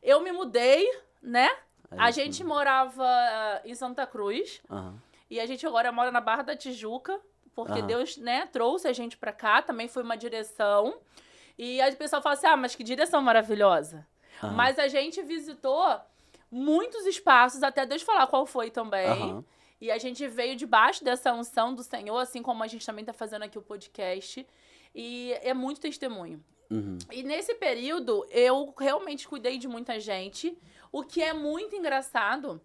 Eu me mudei, né? A gente morava em Santa Cruz. E a gente agora mora na Barra da Tijuca, porque Deus, né, trouxe a gente pra cá, também foi uma direção. E aí o pessoal fala assim, mas que direção maravilhosa. Mas a gente visitou muitos espaços, até Deus falar qual foi também. E a gente veio debaixo dessa unção do Senhor, assim como a gente também tá fazendo aqui o podcast. E é muito testemunho. E nesse período, eu realmente cuidei de muita gente, o que é muito engraçado.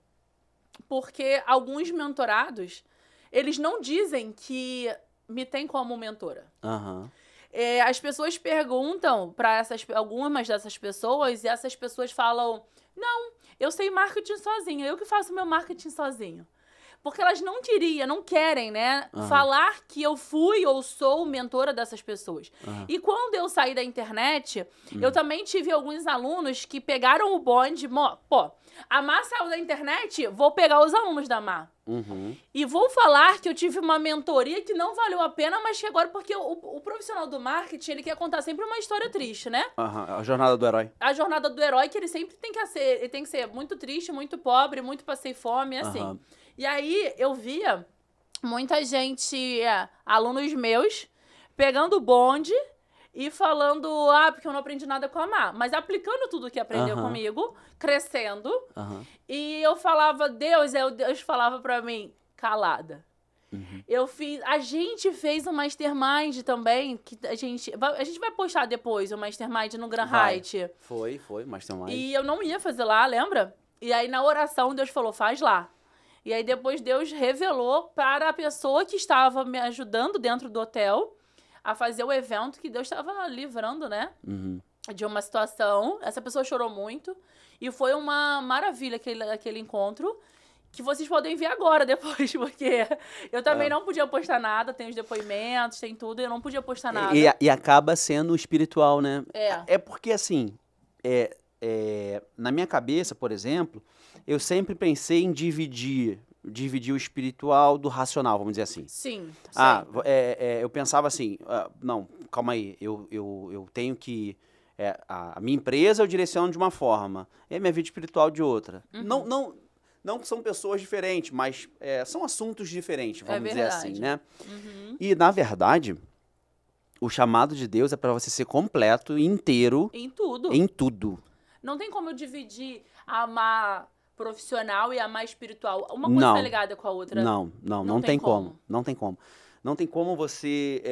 Porque alguns mentorados, eles não dizem que me tem como mentora. As pessoas perguntam para algumas dessas pessoas e essas pessoas falam, não, eu sei marketing sozinha, eu que faço meu marketing sozinho. Porque elas não querem, né, falar que eu fui ou sou mentora dessas pessoas. E quando eu saí da internet, eu também tive alguns alunos que pegaram o bonde, a Má saiu da internet, vou pegar os alunos da Má. E vou falar que eu tive uma mentoria que não valeu a pena, mas que agora, porque o profissional do marketing, ele quer contar sempre uma história triste, né? A jornada do herói. A jornada do herói, que ele sempre tem que ser muito triste, muito pobre, muito passei fome, assim. E aí, eu via muita gente, alunos meus, pegando o bonde e falando, porque eu não aprendi nada com a Má. Mas aplicando tudo que aprendeu comigo, crescendo. E eu falava, Deus falava pra mim, calada. A gente fez um mastermind também, que a gente vai postar depois o mastermind no Grand Height. Foi, mastermind. E eu não ia fazer lá, lembra? E aí na oração Deus falou, faz lá. E aí depois Deus revelou para a pessoa que estava me ajudando dentro do hotel a fazer o evento, que Deus estava livrando, né? De uma situação. Essa pessoa chorou muito. E foi uma maravilha aquele encontro, que vocês podem ver agora depois, porque eu também não podia postar nada, tem os depoimentos, tem tudo, e eu não podia postar nada. E acaba sendo espiritual, né? É porque, assim, na minha cabeça, por exemplo, eu sempre pensei em dividir o espiritual do racional, vamos dizer assim. Sim. Eu pensava assim, não, calma aí, eu tenho que... a minha empresa eu direciono de uma forma, e a minha vida espiritual de outra. Não são pessoas diferentes, mas são assuntos diferentes, vamos dizer assim, né? E, na verdade, o chamado de Deus é para você ser completo, inteiro. Em tudo. Em tudo. Não tem como eu dividir a Má profissional e a Má espiritual. Uma coisa tá ligada com a outra. Não tem como. Não tem como. Não tem como você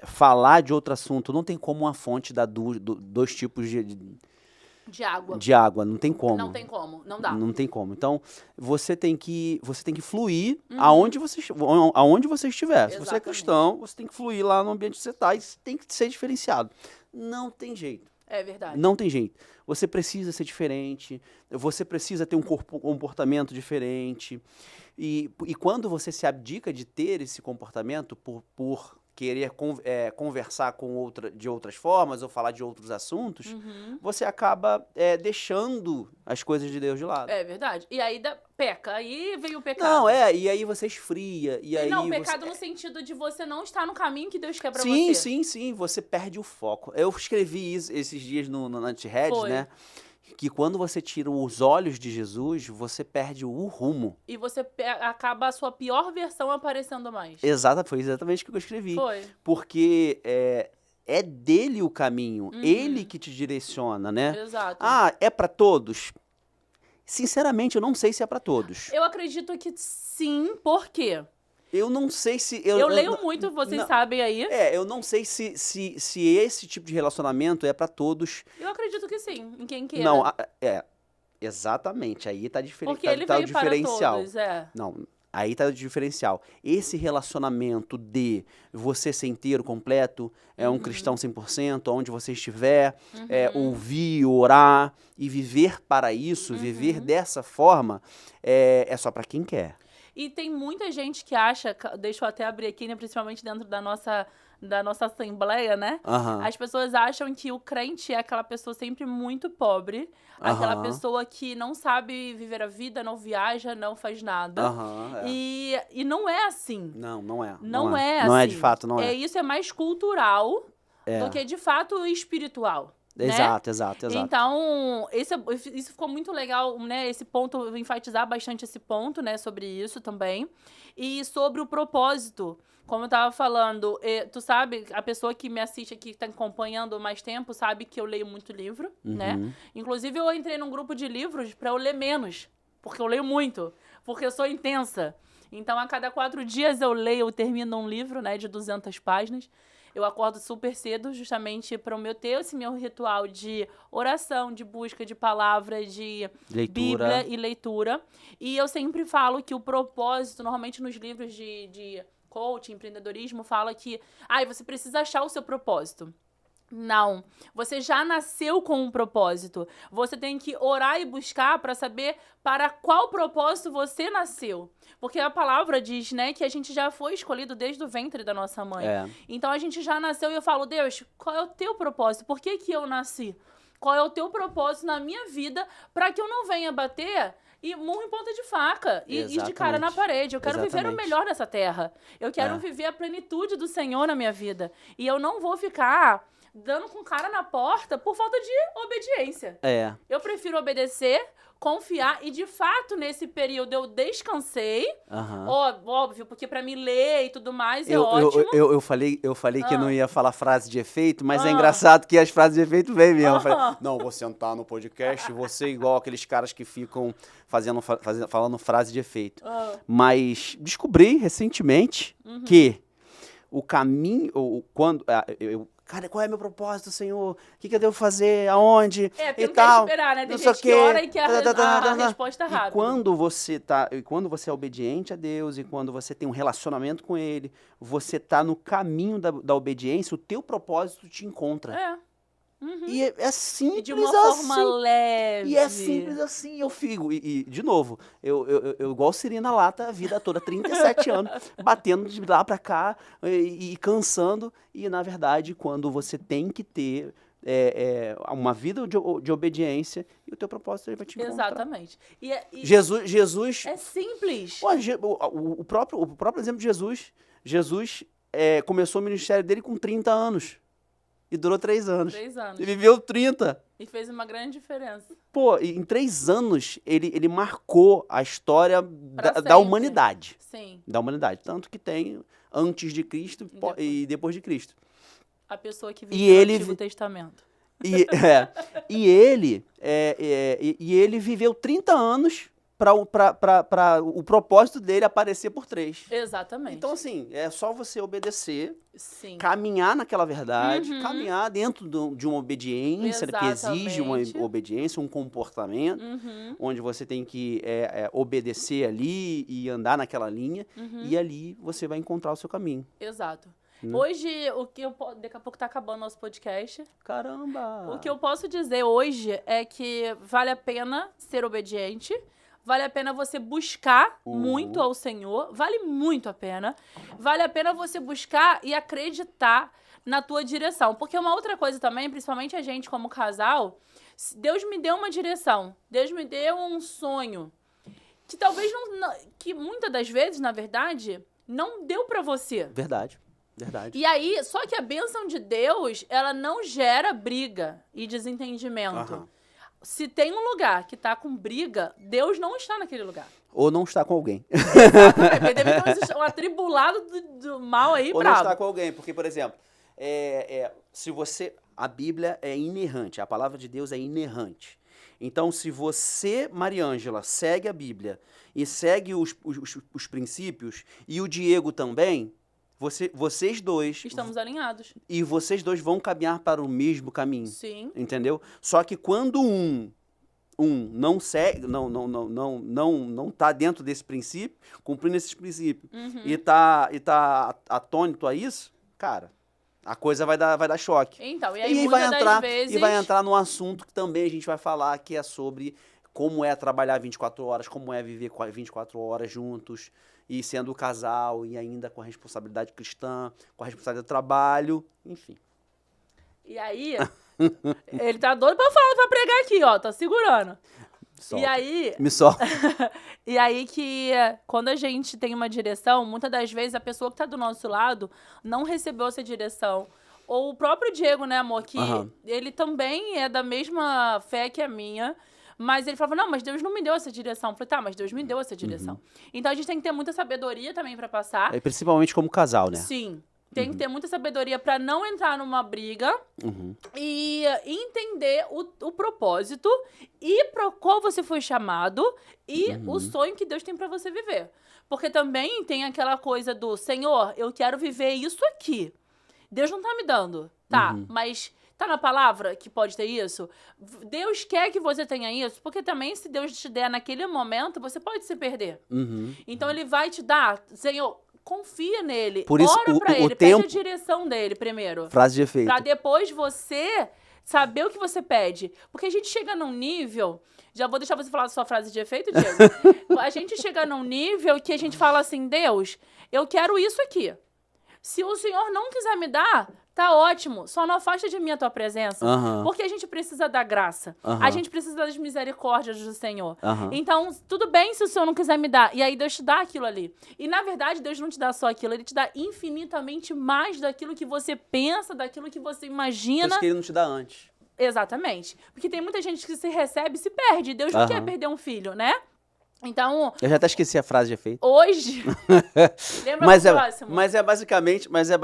falar de outro assunto. Não tem como uma fonte dar dois tipos de água. De água. Não tem como. Não tem como. Não dá. Não tem como. Então, você tem que fluir aonde você estiver. Se você é cristão, você tem que fluir lá no ambiente que você está e tem que ser diferenciado. Não tem jeito. É verdade. Não tem jeito. Você precisa ser diferente, você precisa ter um comportamento diferente. E quando você se abdica de ter esse comportamento por querer conversar de outras formas ou falar de outros assuntos, você acaba deixando as coisas de Deus de lado. É verdade. E aí peca. Aí veio o pecado. Não, e aí você esfria. Não, o pecado no sentido de você não estar no caminho que Deus quer pra você. Sim, você perde o foco. Eu escrevi isso esses dias na Anti-Red, né? que quando você tira os olhos de Jesus, você perde o rumo. E você acaba a sua pior versão aparecendo mais. Exato, foi exatamente o que eu escrevi. Foi. Porque é dele o caminho, ele que te direciona, né? Exato. Ah, é pra todos? Sinceramente, eu não sei se é pra todos. Eu acredito que sim, por quê? Eu não sei se... Eu leio muito, vocês sabem aí. Eu não sei se esse tipo de relacionamento é pra todos. Eu acredito que sim, em quem queira. Não, exatamente, aí tá diferente. Porque ele tá veio o diferencial. para todos, Não, aí tá o diferencial. Esse relacionamento de você ser inteiro, completo, é um cristão 100%, onde você estiver, ouvir, orar e viver para isso, viver dessa forma, é só pra quem quer. E tem muita gente que acha, deixa eu até abrir aqui, né, principalmente dentro da nossa assembleia, né? As pessoas acham que o crente é aquela pessoa sempre muito pobre, aquela pessoa que não sabe viver a vida, não viaja, não faz nada. E não é assim. Não é. Não é assim. Não é de fato, não é. Isso é mais cultural do que de fato espiritual. Exato. Então, isso ficou muito legal, né? Esse ponto, enfatizar bastante esse ponto, né? Sobre isso também. E sobre o propósito. Como eu tava falando, tu sabe, a pessoa que me assiste aqui, que tá acompanhando mais tempo, sabe que eu leio muito livro, né? Inclusive, eu entrei num grupo de livros pra eu ler menos. Porque eu leio muito. Porque eu sou intensa. Então, a cada 4 dias eu termino um livro, né? De 200 páginas. Eu acordo super cedo, justamente para ter esse meu ritual de oração, de busca de palavra, de Bíblia e leitura. E eu sempre falo que o propósito, normalmente nos livros de coaching, empreendedorismo, fala que você precisa achar o seu propósito. Não, você já nasceu com um propósito. Você tem que orar e buscar para saber para qual propósito você nasceu. Porque a palavra diz, né, que a gente já foi escolhido desde o ventre da nossa mãe. Então a gente já nasceu e eu falo, Deus, qual é o teu propósito? Por que eu nasci? Qual é o teu propósito na minha vida para que eu não venha bater e murro em ponta de faca e de cara na parede? Eu quero viver o melhor nessa terra. Eu quero viver a plenitude do Senhor na minha vida. E eu não vou ficar dando com cara na porta por falta de obediência. Eu prefiro obedecer, confiar, e de fato, nesse período eu descansei. Óbvio, porque pra mim ler e tudo mais é ótimo. Eu falei que não ia falar frase de efeito, mas é engraçado que as frases de efeito vêm mesmo. Eu falei, não, vou sentar no podcast, vou ser igual aqueles caras que ficam falando frase de efeito. Mas descobri recentemente que o caminho, cara, qual é meu propósito, Senhor? O que eu devo fazer? Aonde? Porque e não tal. quer esperar, né? Tem não gente sei que o quê. ora e quer a resposta rápida. E quando você é obediente a Deus, e quando você tem um relacionamento com Ele, você tá no caminho da obediência, o teu propósito te encontra. E é simples assim. E de uma forma leve. E é simples assim, eu fico. E de novo, eu igual siri na lata a vida toda, 37 anos, batendo de lá pra cá e cansando. E, na verdade, quando você tem que ter uma vida de obediência, e o teu propósito ele vai te encontrar. Exatamente. Jesus... É simples. O próprio exemplo de Jesus. Jesus começou o ministério dele com 30 anos. E durou 3 anos. 3 anos. Ele viveu 30. E fez uma grande diferença. Pô, em 3 anos, ele marcou a história da humanidade. Sim. Da humanidade. Tanto que tem antes de Cristo e depois de Cristo. A pessoa que viveu no Antigo Testamento. E ele viveu 30 anos para o propósito dele aparecer por 3. Exatamente. Então, assim, é só você obedecer, sim, caminhar naquela verdade, caminhar dentro de uma obediência, que exige uma obediência, um comportamento, onde você tem que obedecer ali e andar naquela linha, e ali você vai encontrar o seu caminho. Exato. Hoje, daqui a pouco tá acabando o nosso podcast. Caramba! O que eu posso dizer hoje é que vale a pena ser obediente, vale a pena você buscar muito ao Senhor, vale muito a pena. Vale a pena você buscar e acreditar na tua direção. Porque uma outra coisa também, principalmente a gente como casal, Deus me deu uma direção, Deus me deu um sonho, que talvez que muitas das vezes, na verdade, não deu pra você. Verdade. E aí, só que a bênção de Deus, ela não gera briga e desentendimento. se tem um lugar que tá com briga, Deus não está naquele lugar. Ou não está com alguém. Exatamente. Porque deve ter um atribulado do mal aí, Ou bravo. não está com alguém. Porque, por exemplo, se você... A Bíblia é inerrante. A palavra de Deus é inerrante. Então, se você, Mariângela, segue a Bíblia e segue os princípios, e o Diego também, vocês dois... Estamos alinhados. E vocês dois vão caminhar para o mesmo caminho. Sim. Entendeu? Só que quando um não segue, não tá dentro desse princípio, cumprindo esses princípios, e tá atônito a isso, cara, a coisa vai dar choque. Então, e aí muitas das vezes... E vai entrar num assunto que também a gente vai falar, que é sobre como é trabalhar 24 horas, como é viver 24 horas juntos, e sendo casal, e ainda com a responsabilidade cristã, com a responsabilidade do trabalho, enfim. E aí, ele tá doido pra pregar aqui, ó, tá segurando. Solta. E aí... Me solta. E aí que, quando a gente tem uma direção, muitas das vezes a pessoa que tá do nosso lado não recebeu essa direção. Ou o próprio Diego, né, amor, que ele também é da mesma fé que a minha, mas ele falava, não, mas Deus não me deu essa direção. Eu falei, tá, mas Deus me deu essa direção. Então a gente tem que ter muita sabedoria também pra passar. Principalmente como casal, né? Sim. Tem que ter muita sabedoria pra não entrar numa briga e entender o propósito e pro qual você foi chamado e o sonho que Deus tem pra você viver. Porque também tem aquela coisa do, Senhor, eu quero viver isso aqui. Deus não tá me dando, tá? Mas tá na palavra que pode ter isso? Deus quer que você tenha isso, porque também se Deus te der naquele momento, você pode se perder. Então ele vai te dar, Senhor... Confia nele, por isso, ora pra ele, pede a direção dele primeiro. Frase de efeito. Pra depois você saber o que você pede. Porque a gente chega num nível... Já vou deixar você falar a sua frase de efeito, Diego. A gente chega num nível que a gente fala assim, Deus, eu quero isso aqui. Se o Senhor não quiser me dar, tá ótimo. Só não afasta de mim a tua presença. Porque a gente precisa da graça. A gente precisa das misericórdias do Senhor. Então, tudo bem se o Senhor não quiser me dar. E aí Deus te dá aquilo ali. E, na verdade, Deus não te dá só aquilo. Ele te dá infinitamente mais daquilo que você pensa, daquilo que você imagina. Por isso que ele não te dá antes. Exatamente. Porque tem muita gente que se recebe e se perde. Deus não quer perder um filho, né? Então... Eu já até esqueci a frase de efeito. Hoje... Lembra do próximo? Mas é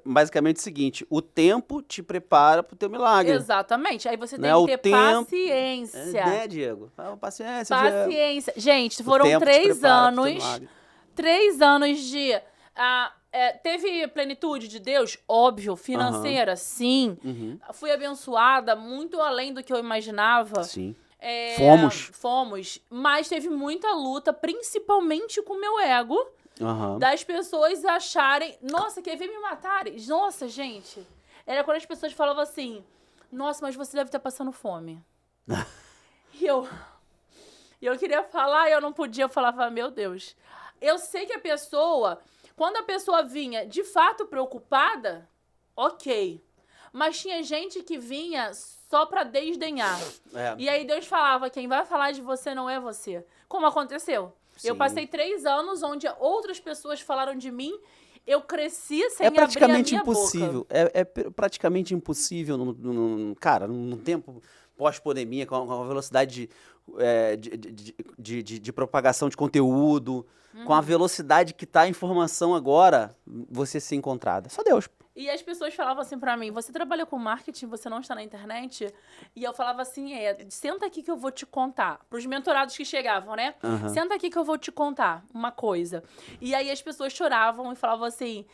basicamente o seguinte. O tempo te prepara pro teu milagre. Exatamente. Aí você tem que ter paciência. Né, Diego? Paciência, Paciência. Gente, foram 3 anos. 3 anos de... teve plenitude de Deus? Óbvio. Financeira? Sim. Fui abençoada muito além do que eu imaginava. Sim. Fomos. Mas teve muita luta, principalmente com o meu ego, das pessoas acharem... Nossa, quer ver me matarem? Nossa, gente. Era quando as pessoas falavam assim, nossa, mas você deve estar passando fome. E eu queria falar e eu não podia. Eu falava, meu Deus. Eu sei que a pessoa... Quando a pessoa vinha de fato preocupada, ok. Mas tinha gente que vinha só pra desdenhar. E aí Deus falava, quem vai falar de você não é você. Como aconteceu? Sim. Eu passei 3 anos onde outras pessoas falaram de mim, eu cresci sem abrir a minha boca. É praticamente impossível, cara, num tempo pós-pandemia, com a velocidade de propagação de conteúdo, com a velocidade que tá a informação agora, você ser encontrada. Só Deus. E as pessoas falavam assim pra mim, você trabalha com marketing, você não está na internet? E eu falava assim, senta aqui que eu vou te contar. Pros mentorados que chegavam, né? Senta aqui que eu vou te contar uma coisa. E aí as pessoas choravam e falavam assim,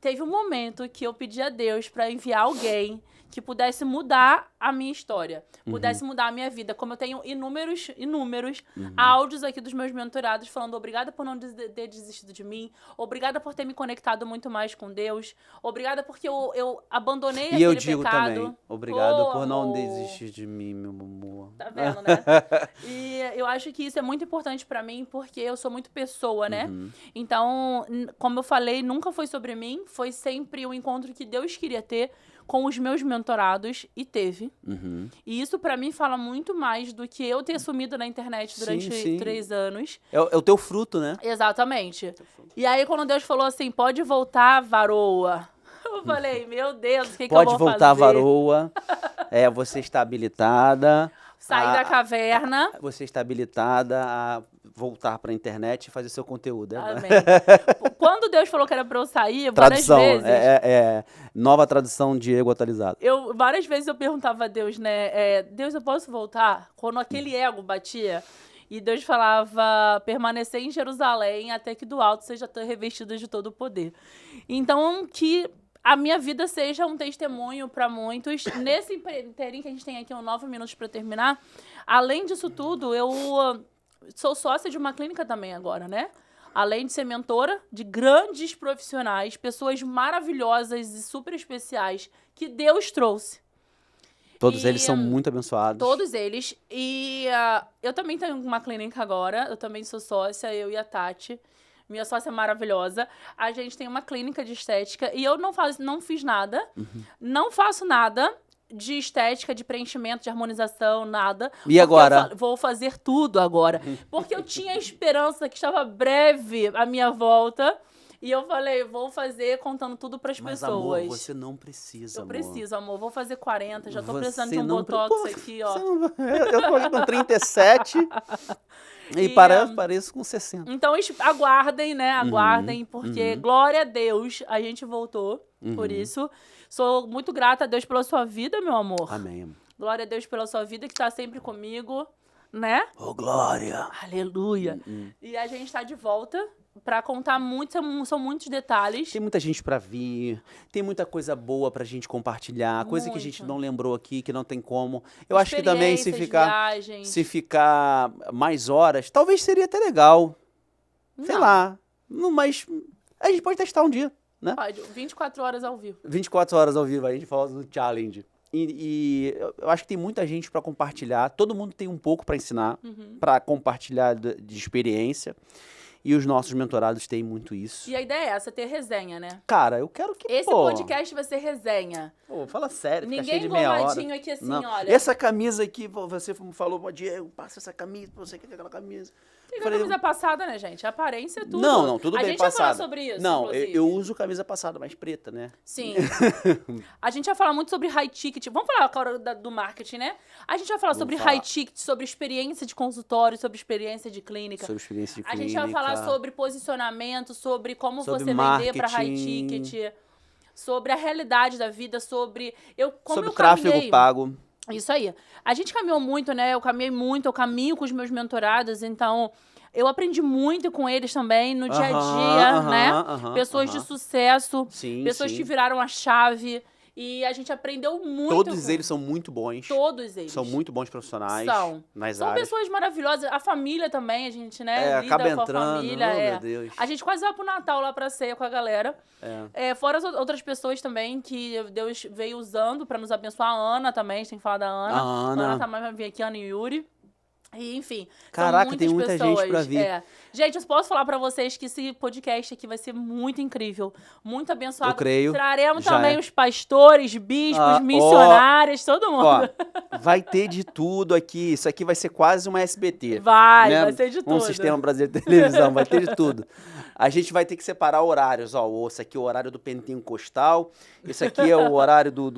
teve um momento que eu pedi a Deus pra enviar alguém que pudesse mudar a minha história, pudesse mudar a minha vida. Como eu tenho inúmeros áudios aqui dos meus mentorados falando obrigada por não ter desistido de mim, obrigada por ter me conectado muito mais com Deus, obrigada porque eu abandonei aquele pecado. E eu digo também, obrigado por não desistir de mim, meu amor. Tá vendo, né? E eu acho que isso é muito importante pra mim, porque eu sou muito pessoa, né? Então, como eu falei, nunca foi sobre mim, foi sempre o encontro que Deus queria ter com os meus mentorados, e teve. E isso, pra mim, fala muito mais do que eu ter sumido na internet durante 3 anos. É o teu fruto, né? Exatamente. E aí, quando Deus falou assim, pode voltar, varoa. Eu falei, meu Deus, o que eu vou fazer? Pode voltar, varoa. Você está habilitada. Sair da caverna. Você está habilitada a voltar para a internet e fazer seu conteúdo. Amém. Quando Deus falou que era para eu sair, várias vezes... Nova tradução Diego atualizado. Várias vezes eu perguntava a Deus, né? Deus, eu posso voltar? Quando aquele ego batia... E Deus falava, permanecer em Jerusalém até que do alto seja revestida de todo o poder. Então, que a minha vida seja um testemunho para muitos. Nesse inteirinho que a gente tem aqui, 9 minutos para terminar. Além disso tudo, eu sou sócia de uma clínica também agora, né? Além de ser mentora de grandes profissionais, pessoas maravilhosas e super especiais que Deus trouxe. Todos eles são muito abençoados. Todos eles. E eu também tenho uma clínica agora. Eu também sou sócia, eu e a Tati. Minha sócia maravilhosa. A gente tem uma clínica de estética. E eu não fiz nada. Não faço nada de estética, de preenchimento, de harmonização, nada. E agora? Vou fazer tudo agora. Porque eu tinha esperança que estava breve a minha volta. E eu falei, vou fazer contando tudo pras pessoas. Mas, amor, você não precisa, amor. Eu preciso, amor. Vou fazer 40. Já tô precisando de um botox aqui, ó. Eu tô com 37 e pareço com 60. Então, aguardem, né? Aguardem, porque, glória a Deus, a gente voltou por isso. Sou muito grata a Deus pela sua vida, meu amor. Amém. Glória a Deus pela sua vida, que tá sempre comigo, né? Oh, glória! Aleluia! E a gente tá de volta pra contar são muitos detalhes. Tem muita gente pra vir, tem muita coisa boa pra gente compartilhar, coisa que a gente não lembrou aqui, que não tem como. Eu acho que também se ficar mais horas, talvez seria até legal. Sei lá. Mas a gente pode testar um dia, né? Pode, 24 horas ao vivo. 24 horas ao vivo, a gente fala do challenge. E eu acho que tem muita gente pra compartilhar, todo mundo tem um pouco pra ensinar, pra compartilhar de experiência. E os nossos mentorados têm muito isso. E a ideia é essa, ter resenha, né? Cara, eu quero que, esse podcast vai ser resenha. Pô, fala sério, ninguém fica cheio de meia hora. engomadinho aqui assim, não. olha. Essa camisa aqui, você falou, Diego, passa essa camisa, você quer aquela camisa. Tem camisa passada, né, gente? A aparência é tudo. Não, tudo bem passada. A gente vai falar sobre isso, não, eu uso camisa passada, mas preta, né? Sim. A gente vai falar muito sobre high ticket. Vamos falar agora do marketing, né? A gente vai falar sobre high ticket, sobre experiência de consultório, sobre experiência de clínica. Sobre experiência de clínica. A gente vai falar sobre posicionamento, sobre como você vender para high ticket, sobre a realidade da vida, sobre sobre tráfego pago. Isso aí. A gente caminhou muito, né? Eu caminho com os meus mentorados, então eu aprendi muito com eles também no dia a dia, né? Pessoas de sucesso, pessoas que viraram a chave. E a gente aprendeu muito. Todos eles são muito bons. Todos eles. São muito bons profissionais. São pessoas maravilhosas. A família também, a gente, né? Lida acaba com a entrando. família. Meu Deus. A gente quase vai pro Natal lá pra ceia com a galera. Fora as outras pessoas também que Deus veio usando pra nos abençoar. A Ana também, a gente tem que falar da Ana. A Ana também vai vir aqui, Ana e Yuri. E, enfim, caraca, tem muita gente pra vir. Gente, eu posso falar pra vocês que esse podcast aqui vai ser muito incrível, muito abençoado. Eu creio. Traremos também os pastores, bispos, missionários, todo mundo. Vai ter de tudo aqui. Isso aqui vai ser quase uma SBT. Vai ter de tudo. Um sistema brasileiro de televisão, vai ter de tudo. A gente vai ter que separar horários. Esse aqui é o horário do pentecostal. Esse aqui é o horário do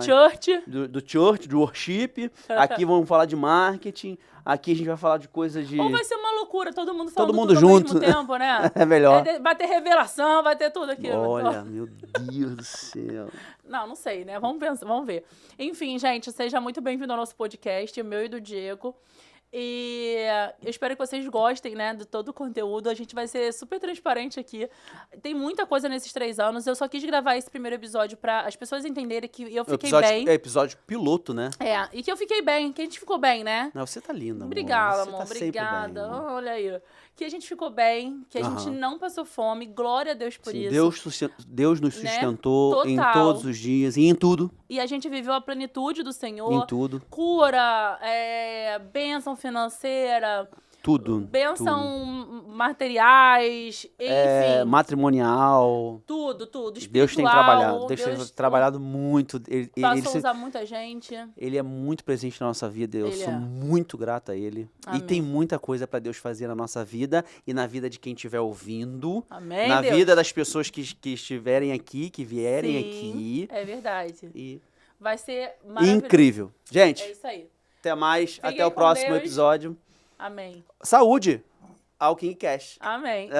church. Do church, do worship. Aqui vamos falar de marketing. Aqui a gente vai falar de coisas de... Ou vai ser uma loucura, todo mundo falando tudo junto. Ao mesmo tempo, né? É melhor. Vai ter revelação, vai ter tudo aqui. Olha, meu Deus do céu. Não sei, né? Vamos ver. Enfim, gente, seja muito bem-vindo ao nosso podcast, o meu e do Diego. E eu espero que vocês gostem, né, de todo o conteúdo. A gente vai ser super transparente aqui. Tem muita coisa nesses 3 anos. Eu só quis gravar esse primeiro episódio pra as pessoas entenderem que eu fiquei bem. É episódio piloto, né? E que eu fiquei bem, que a gente ficou bem, né? Não, você tá linda, amor. Obrigada, amor. Você tá Obrigada. Bem, amor. Olha aí. Que a gente ficou bem, que a gente não passou fome. Glória a Deus por isso. Deus nos sustentou, né? em todos os dias e em tudo. E a gente viveu a plenitude do Senhor. Em tudo. Cura, bênção financeira. Tudo. Bênção materiais, enfim. Matrimonial. Tudo. Espiritual. Deus tem trabalhado. Deus tem trabalhado muito. Passou a usar muita gente. Ele é muito presente na nossa vida. Eu sou muito grata a Ele. Amém. E tem muita coisa para Deus fazer na nossa vida e na vida de quem estiver ouvindo. Amém, na Deus. vida das pessoas que estiverem aqui, que vierem aqui. É verdade. E vai ser maravilhoso. incrível. Gente. É isso aí. Até mais. Fiquem Até o com próximo Deus. episódio. Amém. Saúde ao KingCast. Amém.